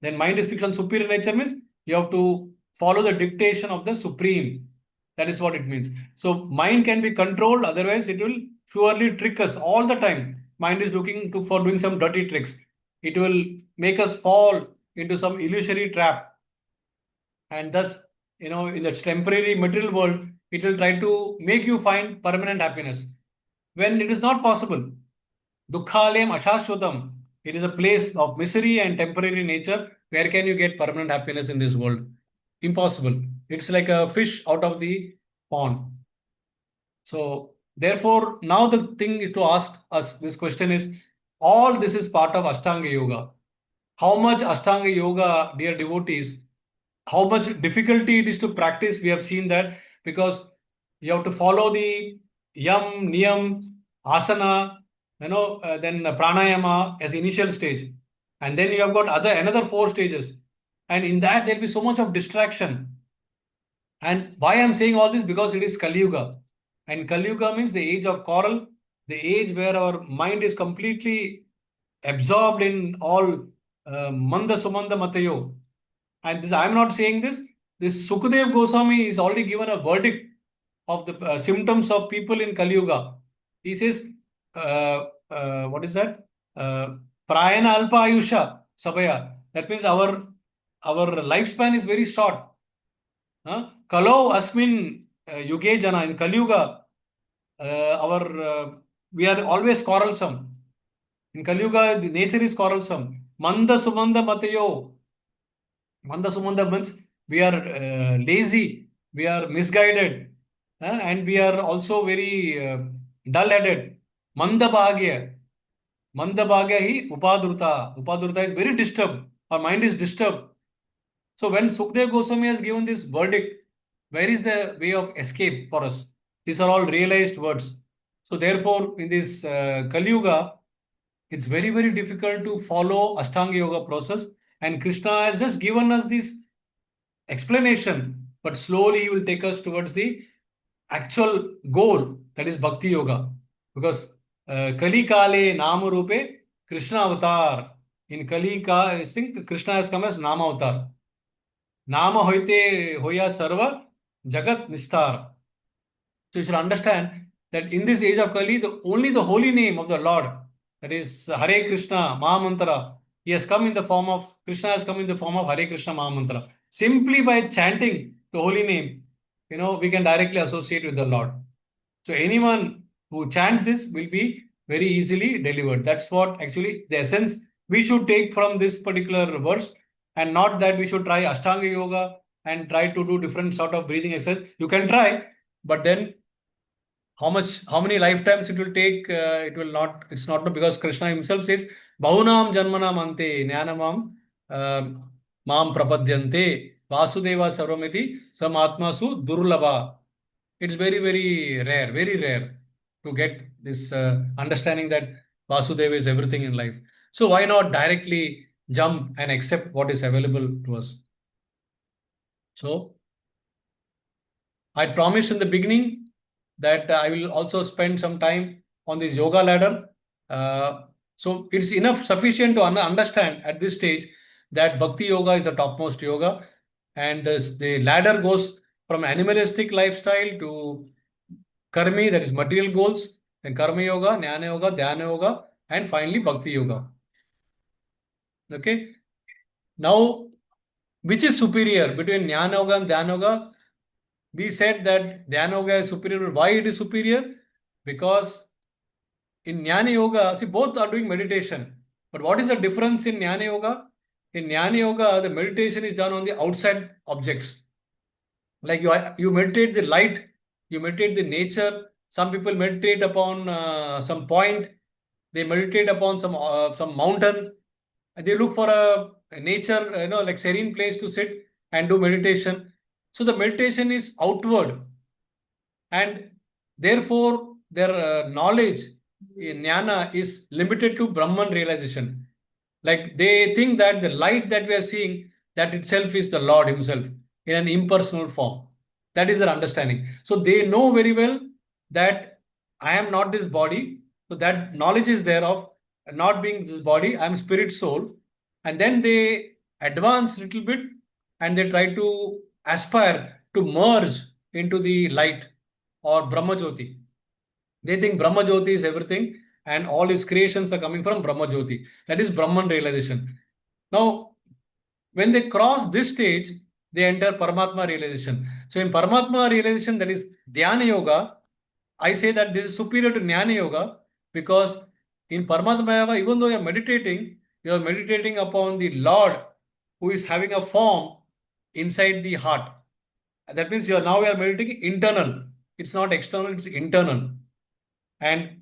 Then mind is fixed on superior nature means you have to follow the dictation of the supreme. That is what it means. So mind can be controlled, otherwise it will surely trick us all the time. Mind is looking for doing some dirty tricks. It will make us fall into some illusory trap. And thus, in the temporary material world, it will try to make you find permanent happiness when it is not possible. Dukkhalem ashashvatam. It is a place of misery and temporary nature. Where can you get permanent happiness in this world? Impossible. It's like a fish out of the pond. So, therefore, now the thing is to ask us this question is, all this is part of Ashtanga Yoga. How much Ashtanga Yoga, dear devotees, how much difficulty it is to practice, we have seen that, because you have to follow the yam, niyam, asana, then pranayama as initial stage. And then you have got another four stages. And in that, there'll be so much of distraction. And why I'm saying all this? Because it is Kali Yuga. And Kali Yuga means the age of coral, the age where our mind is completely absorbed in all Manda Sumanda Matayo. And this, I'm not saying this. This Sukadev Goswami is already given a verdict of the symptoms of people in Kali Yuga. He says, what is that? Prayana Alpa Ayusha Sabaya. That means our lifespan is very short. Kalau Asmin Yuge Jana, in Kali Yuga, we are always quarrelsome. In Kali Yuga, the nature is quarrelsome. Manda Sumanda Matayo. Manda Sumanda means we are lazy, we are misguided, and we are also very dull-headed. Manda Bhagya. Manda Bhagya hi Upadruta. Upadruta is very disturbed. Our mind is disturbed. So when Sukdev Goswami has given this verdict, where is the way of escape for us? These are all realized words. So therefore, in this Kali Yuga, it's very, very difficult to follow Ashtanga Yoga process. And Krishna has just given us this explanation, but slowly he will take us towards the actual goal, that is Bhakti Yoga. Because Kali Kale Nama Rupe Krishna Avatar. In Kali Ka, I think Krishna has come as Nama Avatar. Nama Hoite Hoya Sarva Jagat Nistar. So you should understand that in this age of Kali, only the holy name of the Lord, that is Hare Krishna Mahamantra, he has come in the form of, Krishna has come in the form of Hare Krishna Mahamantra. Simply by chanting the holy name, we can directly associate with the Lord. So anyone who chant this will be very easily delivered. That's what actually the essence we should take from this particular verse, and not that we should try Ashtanga Yoga and try to do different sort of breathing exercise. You can try, but then how many lifetimes it will take, it's not, because Krishna himself says, Bahunam Janmanam Ante Jnanamam Mam Prapadyante Vasudeva Sarvamiti Samatmasu Durlabha. It's very, very rare to get this understanding that Vasudeva is everything in life. So why not directly jump and accept what is available to us? So I promised in the beginning that I will also spend some time on this yoga ladder. So it's sufficient to understand at this stage that Bhakti Yoga is the topmost yoga, and the ladder goes from animalistic lifestyle to Karmi, that is material goals, then Karma Yoga, Jnana Yoga, Dhyana Yoga, and finally Bhakti Yoga. Okay. Now, which is superior between Jnana Yoga and Dhyana Yoga? We said that Dhyana Yoga is superior. Why it is superior? Because in Jnana Yoga, see, both are doing meditation. But what is the difference in Jnana Yoga? In Jnana Yoga, the meditation is done on the outside objects. Like you meditate the light, you meditate the nature. Some people meditate upon some point. They meditate upon some mountain. They look for a nature, like serene place to sit and do meditation. So the meditation is outward, and therefore their knowledge in jnana is limited to Brahman realization. Like they think that the light that we are seeing, that itself is the Lord himself in an impersonal form. That is their understanding. So they know very well that I am not this body. So that knowledge is there of not being this body. I am spirit soul. And then they advance a little bit and they try to aspire to merge into the light or Brahma Jyoti. They think Brahma Jyoti is everything and all his creations are coming from Brahma Jyoti. That is Brahman realization. Now, when they cross this stage, they enter Paramatma realization. So in Paramatma realization, that is Dhyana Yoga, I say that this is superior to Jnana Yoga because in Paramatma Yoga, even though you are meditating upon the Lord who is having a form inside the heart. That means you are meditating internal. It's not external, it's internal. And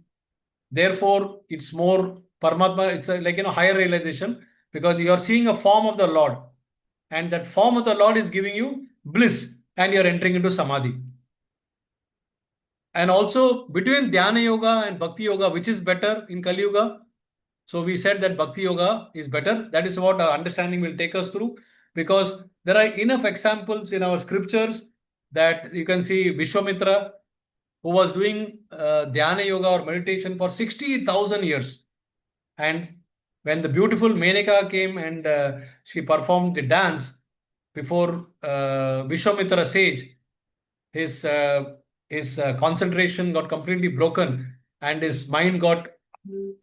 therefore, it's more Paramatma, it's like higher realization, because you are seeing a form of the Lord. And that form of the Lord is giving you bliss, and you are entering into Samadhi. And also between Dhyana Yoga and Bhakti Yoga, which is better in Kali Yuga? So we said that Bhakti Yoga is better. That is what our understanding will take us through, because there are enough examples in our scriptures that you can see Vishwamitra, who was doing Dhyana Yoga or meditation for 60,000 years. And when the beautiful Menaka came and she performed the dance before Vishwamitra sage, his concentration got completely broken and his mind got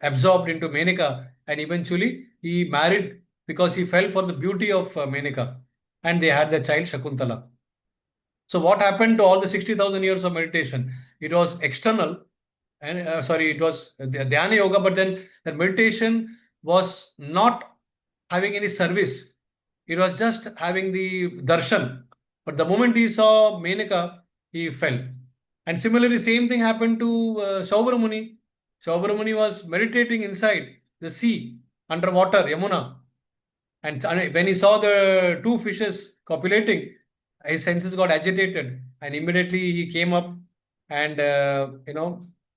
absorbed into Menaka, and eventually he married because he fell for the beauty of Menaka, and they had the child Shakuntala. So what happened to all the 60,000 years of meditation? It was external, and it was Dhyana Yoga, but then the meditation was not having any service. It was just having the darshan. But the moment he saw Menaka, he fell. And similarly, same thing happened to Saubara Muni. Saubara Muni was meditating inside the sea, underwater, Yamuna. And when he saw the two fishes copulating, his senses got agitated, and immediately he came up and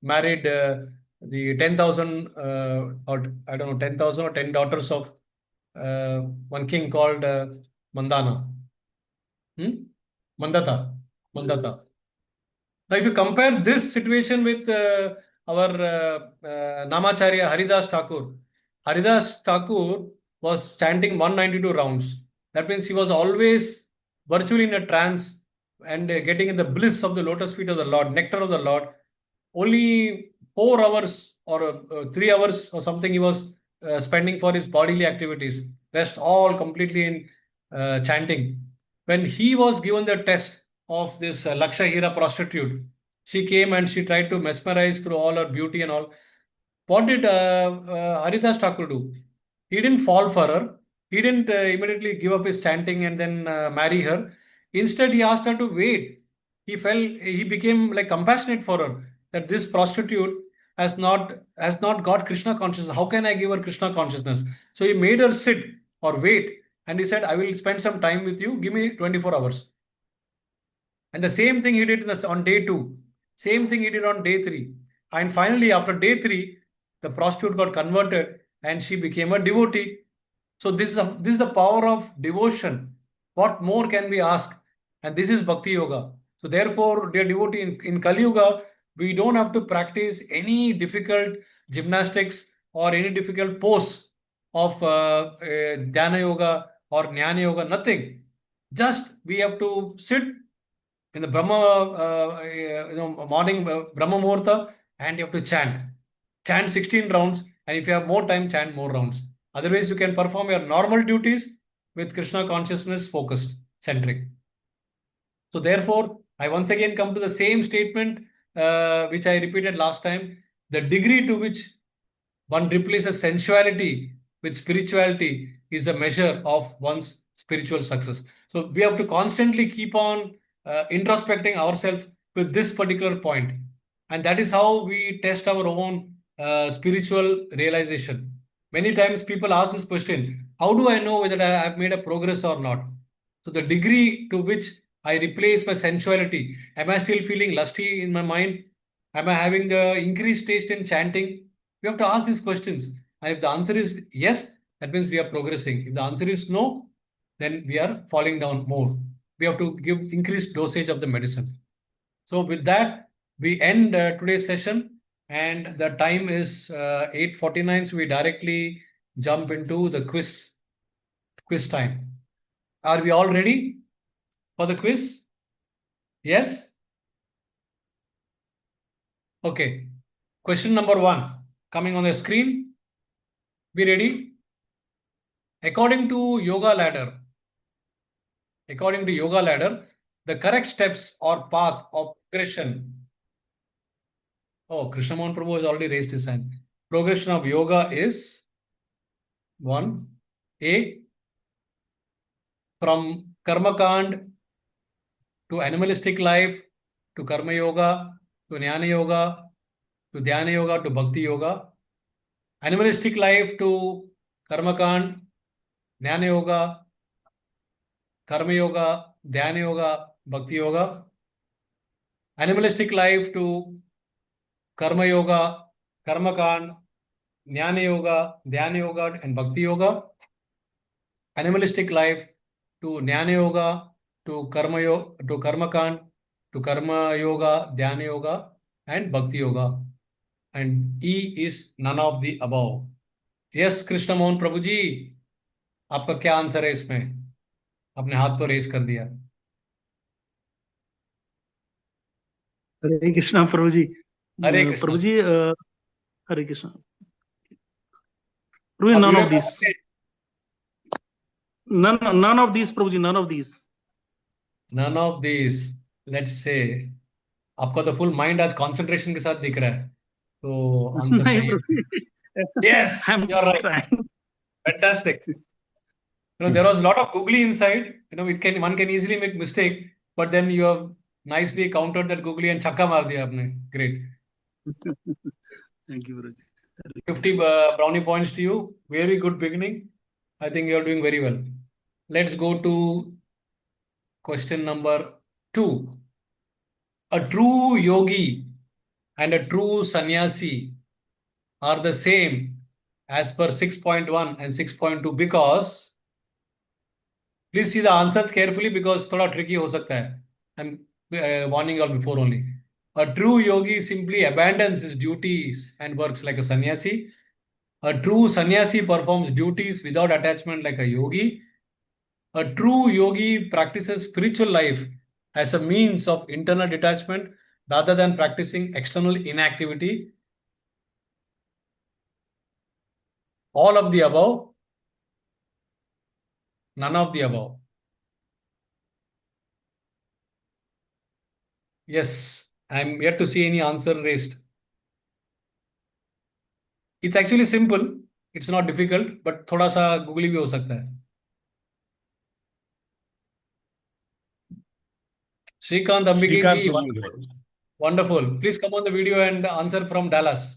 married the 10,000 or I don't know 10,000 or 10 daughters of one king called Mandana. Mandata. Mandata. Now, if you compare this situation with our Namacharya Haridas Thakur, Haridas Thakur was chanting 192 rounds. That means he was always virtually in a trance and getting in the bliss of the lotus feet of the Lord, nectar of the Lord. Only 4 hours or 3 hours or something he was spending for his bodily activities. Rest all completely in chanting. When he was given the test of this Lakshahira prostitute, she came and she tried to mesmerize through all her beauty and all. What did Haridas Thakur do? He didn't fall for her. He didn't immediately give up his chanting and then marry her. Instead, he asked her to wait. He became like compassionate for her, that this prostitute has not got Krishna consciousness. How can I give her Krishna consciousness? So he made her sit or wait, and he said, I will spend some time with you. Give me 24 hours. And the same thing he did on day 2. Same thing he did on day 3. And finally, after day 3, the prostitute got converted and she became a devotee. So this is the power of devotion. What more can we ask? And this is Bhakti Yoga. So therefore, dear devotee, in Kali Yuga, we don't have to practice any difficult gymnastics or any difficult pose of Dhyana Yoga or Jnana Yoga, nothing. Just we have to sit in the morning Brahma Muhurta, and you have to chant. Chant 16 rounds, and if you have more time, chant more rounds. Otherwise, you can perform your normal duties with Krishna consciousness focused, centric. So therefore, I once again come to the same statement which I repeated last time. The degree to which one replaces sensuality with spirituality is a measure of one's spiritual success. So we have to constantly keep on introspecting ourselves with this particular point. And that is how we test our own spiritual realization. Many times people ask this question, how do I know whether I have made a progress or not? So the degree to which I replace my sensuality, am I still feeling lusty in my mind? Am I having the increased taste in chanting? We have to ask these questions. And if the answer is yes, that means we are progressing. If the answer is no, then we are falling down more. We have to give increased dosage of the medicine. So with that, we end today's session, and the time is 8:49. So we directly jump into the quiz time. Are we all ready for the quiz? Yes? Okay. Question number 1 coming on the screen. Be ready? According to Yoga Ladder, the correct steps or path of progression. Oh, Krishnamohan Prabhu has already raised his hand. Progression of yoga is 1. A. From Karma Kand to animalistic life to Karma Yoga to Jnana Yoga to Dhyana Yoga to Bhakti Yoga. Animalistic life to Karma Kand, Jnana Yoga, Karma Yoga, Dhyana Yoga, Bhakti Yoga. Animalistic life to Karma Yoga, Karma Kand, Jnana Yoga, Dhyana Yoga, and Bhakti Yoga. Animalistic life to Jnana Yoga, to Karma Kand, to Karma Yoga, Dhyana Yoga, and Bhakti Yoga. And E is none of the above. Yes, Krishna Mohan Prabhu जी, आपका क्या answer है इसमें? आपने हाथ तो race कर दिया. हरे कृष्णा प्रभु जी. हरे कृष्णा. प्रभु जी, हरे कृष्णा. प्रभु, आप none video of call these. करते हैं? None of these, Prabhu ji, none of these. None of these. Let's say आपका तो फुल माइंड आज कंसंट्रेशन के साथ दिख रहा है, तो आंसर नहीं सही है. प्रभु जी. Yes, I'm you're right. trying. Fantastic. There was a lot of googly inside. One can easily make mistake, but then you have nicely countered that googly and chakka मार दिया आपने. Great. Thank you, Prabhu ji. 50 brownie points to you. Very good beginning. I think you are doing very well. Let's go to question number 2. A true yogi and a true sannyasi are the same as per 6.1 and 6.2 because, please see the answers carefully because थोड़ा tricky हो सकता है. I'm warning you all before only. A true yogi simply abandons his duties and works like a sannyasi. A true sannyasi performs duties without attachment like a yogi. A true yogi practices spiritual life as a means of internal detachment rather than practicing external inactivity. All of the above, none of the above. Yes, I'm yet to see any answer raised. It's actually simple. It's not difficult, but थोड़ा सा googly भी हो सकता है. Shrikant Ambike Shrikant ji, Prabhu is wonderful. Wonderful. Please come on the video and answer from Dallas.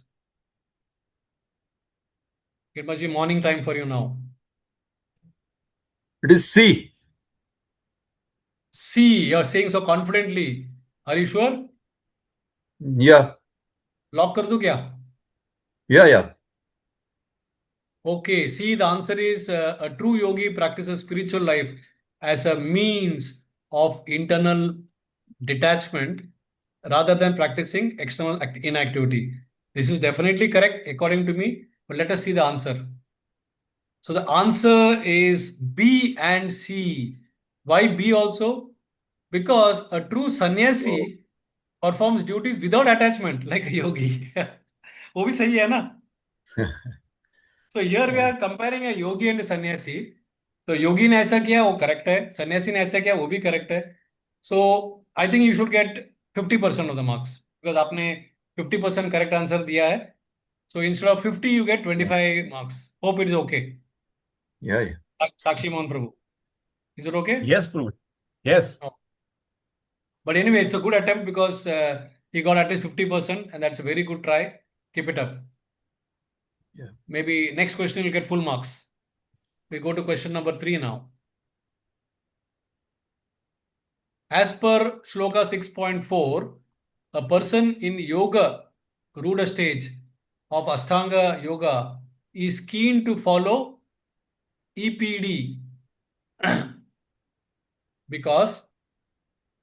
It must be morning time for you now. It is C. C, you're saying so confidently. Are you sure? Yeah. Lock कर दूं क्या? Yeah. Okay, see, the answer is a true yogi practices spiritual life as a means of internal detachment rather than practicing external inactivity. This is definitely correct according to me, but let us see the answer. So the answer is B and C. Why B also? Because a true sannyasi performs duties without attachment like a yogi. वो भी सही है ना? So here we are comparing a yogi and a sannyasi. तो योगी ने ऐसा किया वो करेक्ट है, सन्यासी ने ऐसा किया वो भी करेक्ट है. So I think you should get 50% off the marks because आपने 50% करेक्ट आंसर दिया है. So instead of 50 you get 25 marks. Hope it is okay. Yeah. Sakshi Mohan Prabhu, is it okay? Yes, Prabhu. Yes. But anyway, it's a good attempt because he got at least 50% and that's a very good try. Keep it up. Yeah. Maybe next question you'll get full marks. We go to question number 3 now. As per Shloka 6.4, a person in yoga, Ruda stage of Ashtanga yoga, is keen to follow EPD because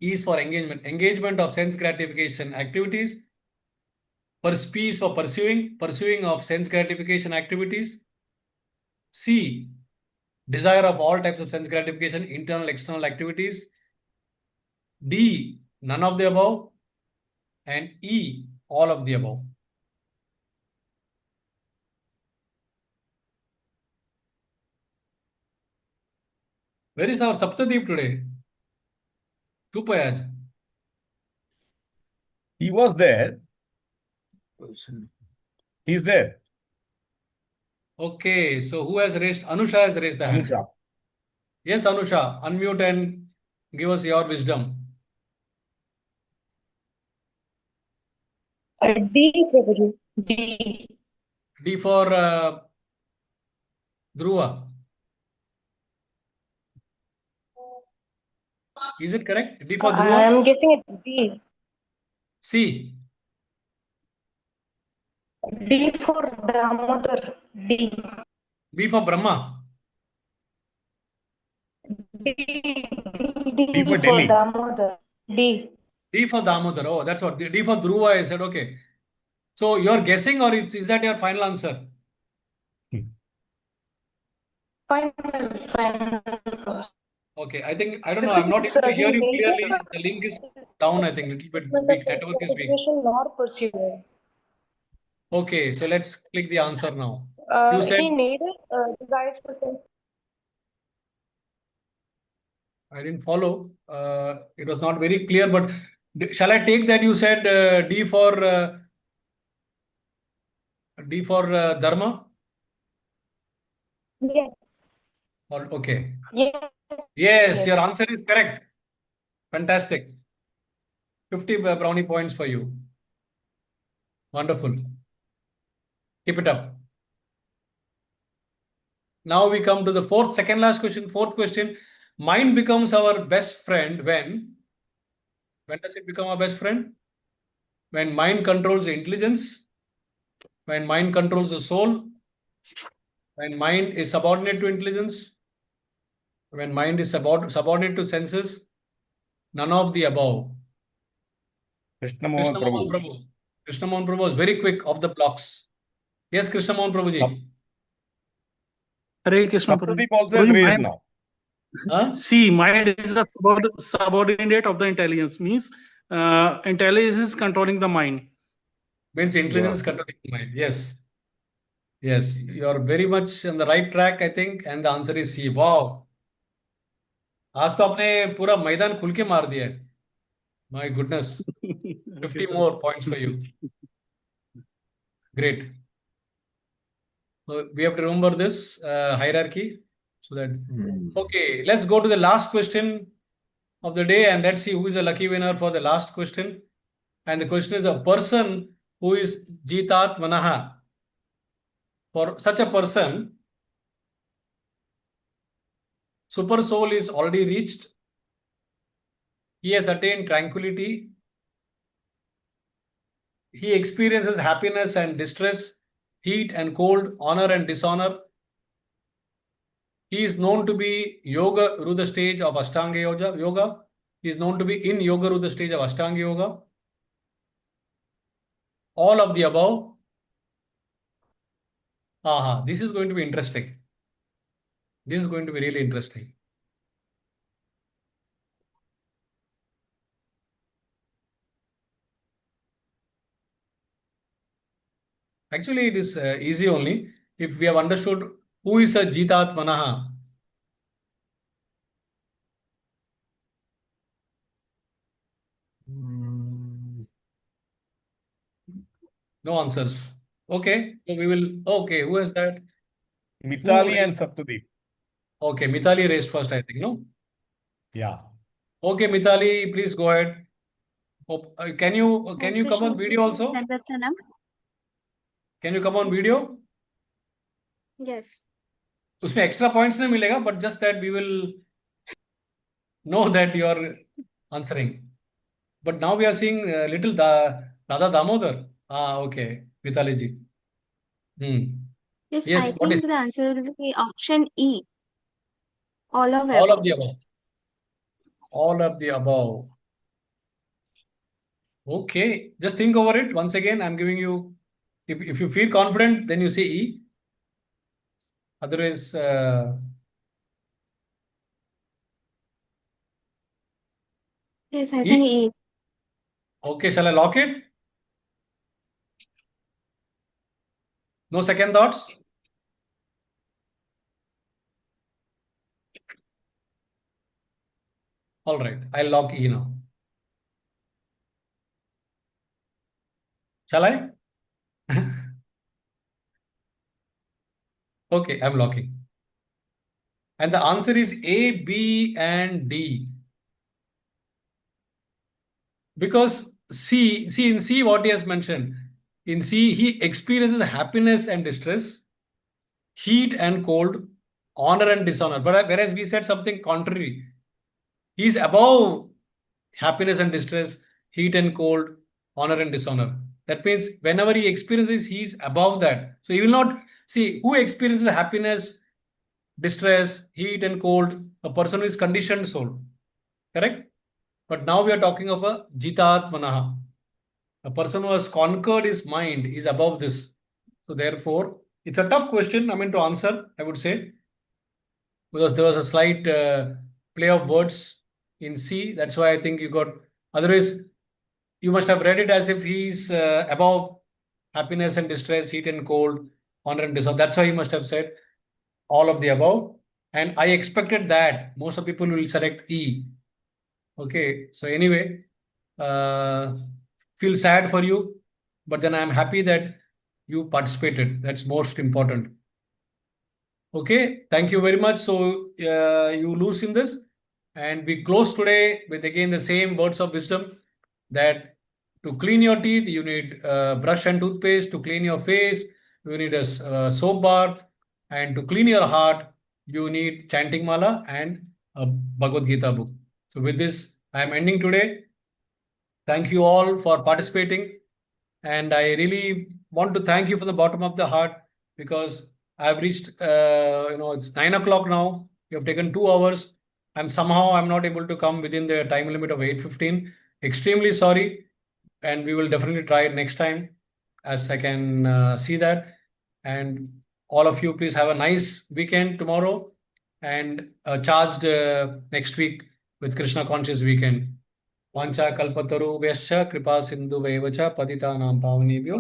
E is for engagement of sense gratification activities, P is for pursuing of sense gratification activities, C, desire of all types of sense gratification, internal, external activities, D, none of the above, and E, all of the above. Where is our Saptadeep today? चुप है आज. He was there. He's there. Okay, so who has raised? Anusha has raised the hand. Anusha. Yes, Anusha, unmute and give us your wisdom. D, Prabhuji. D. D for Dhruva. Is it correct? D for I Dhruva? am guessing it's D. C. D for Damodar. D. B for Brahma. D. D for for Delhi. Damodar. D. D for Damodar. Oh, that's what. D for Dhruva, I said. Okay. So you're guessing or is that your final answer? Final. Okay, I think, I don't know, I'm not able to hear you clearly. The link is down, I think, little bit weak. Network is weak. Nor pursued. Okay, so let's click the answer now. You said, He needed the guys to say. I didn't follow. It was not very clear, but shall I take that you said D for Dharma? Yes. Or okay. Yes. Yes, your answer is correct. Fantastic. 50 brownie points for you. Wonderful. Keep it up. Now we come to the second last question, fourth question. Mind becomes our best friend when? When does it become our best friend? When mind controls the intelligence, when mind controls the soul, when mind is subordinate to intelligence, when mind is subordinate to senses, none of the above. Krishna Mohan Prabhu. Prabhu. Krishna Mohan Prabhu was very quick off the blocks. Yes, Krishna Mohan Prabhuji. Hare Krishna, Saptadeep Prabhuji. also has Prabhuji, raised mind- now. Huh? See, mind is a subordinate of the intelligence. Means intelligence is controlling the mind. Means intelligence controlling the mind. Yes. Yes, you are very much on the right track, I think, and the answer is C. Wow. आज तो आपने पूरा मैदान खुल के मार दिया है. My goodness. 50 more points for you. Great. So we have to remember this hierarchy so that. Okay, let's go to the last question of the day and let's see who is the lucky winner for the last question. And the question is a person who is Jitat Manaha. For such a person, super soul is already reached. He has attained tranquility. He experiences happiness and distress, heat and cold, honor and dishonor. He is known to be Yoga Ruda stage of Ashtanga Yoga. He is known to be in Yoga Ruda stage of Ashtanga Yoga. All of the above. Aha, this is going to be interesting. This is going to be really interesting. Actually, it is easy only if we have understood who is a Jitat Manaha. No answers. Okay, so we will. Okay, who is that? Mitali and Saptadeep. Okay, Mitali raised first, I think, no? Yeah. Okay, Mitali, please go ahead. Can you come on video also? Can you come on video? Yes. उसमें extra points नहीं मिलेगा, but just that we will know that you are answering. But now we are seeing little Radha Damodar. Okay, Mitali ji. Yes, Yes, I what is think the answer will be option E. All of all above. of the above? All of the above. Okay, just think over it. Once again, I'm giving you, if you feel confident, then you say E. Otherwise, Yes, I think E. okay, shall I lock it? No second thoughts? All right, I'll lock E now. Shall I? Okay, I'm locking. And the answer is A, B, and D. Because see in C what he has mentioned. In C, he experiences happiness and distress, heat and cold, honor and dishonor. But whereas we said something contrary. He is above happiness and distress, heat and cold, honor and dishonor. That means whenever he experiences, he is above that. So he will not see who experiences happiness, distress, heat and cold. A person who is conditioned soul. Correct? But now we are talking of a jitatmanaha. A person who has conquered his mind is above this. So therefore, it's a tough question. I mean to answer, I would say, because there was a slight play of words in C. That's why I think you got. Otherwise, you must have read it as if he's above happiness and distress, heat and cold, honor and dishonor. That's why he must have said all of the above. And I expected that most of people will select E. Okay. So anyway, uh, feel sad for you, but then I'm happy that you participated. That's most important. Okay, thank you very much. So you lose in this, and we close today with again the same words of wisdom that to clean your teeth you need brush and toothpaste. To clean your face you need a soap bar, and to clean your heart you need chanting mala and a Bhagavad-Gita book. So with this, I am ending today. Thank you all for participating. And I really want to thank you from the bottom of the heart because I've reached, it's 9 o'clock now. You have taken 2 hours. I'm not able to come within the time limit of 8:15. Extremely sorry. And we will definitely try it next time as I can see that. And all of you, please have a nice weekend tomorrow and charged next week with Krishna Conscious Weekend. वाञ्छा कल्पतरुभ्यश्च कृपा सिन्धुभैव च पतितानां पावनेभ्यो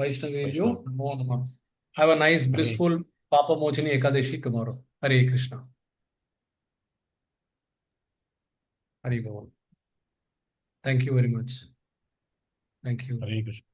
वैष्णवेभ्यो नमो नमः. Have a nice, blissful Papa Mochini Ekadashi tomorrow. Hare Krishna. Hare Bol. Thank you very much. Thank you. Hare Krishna.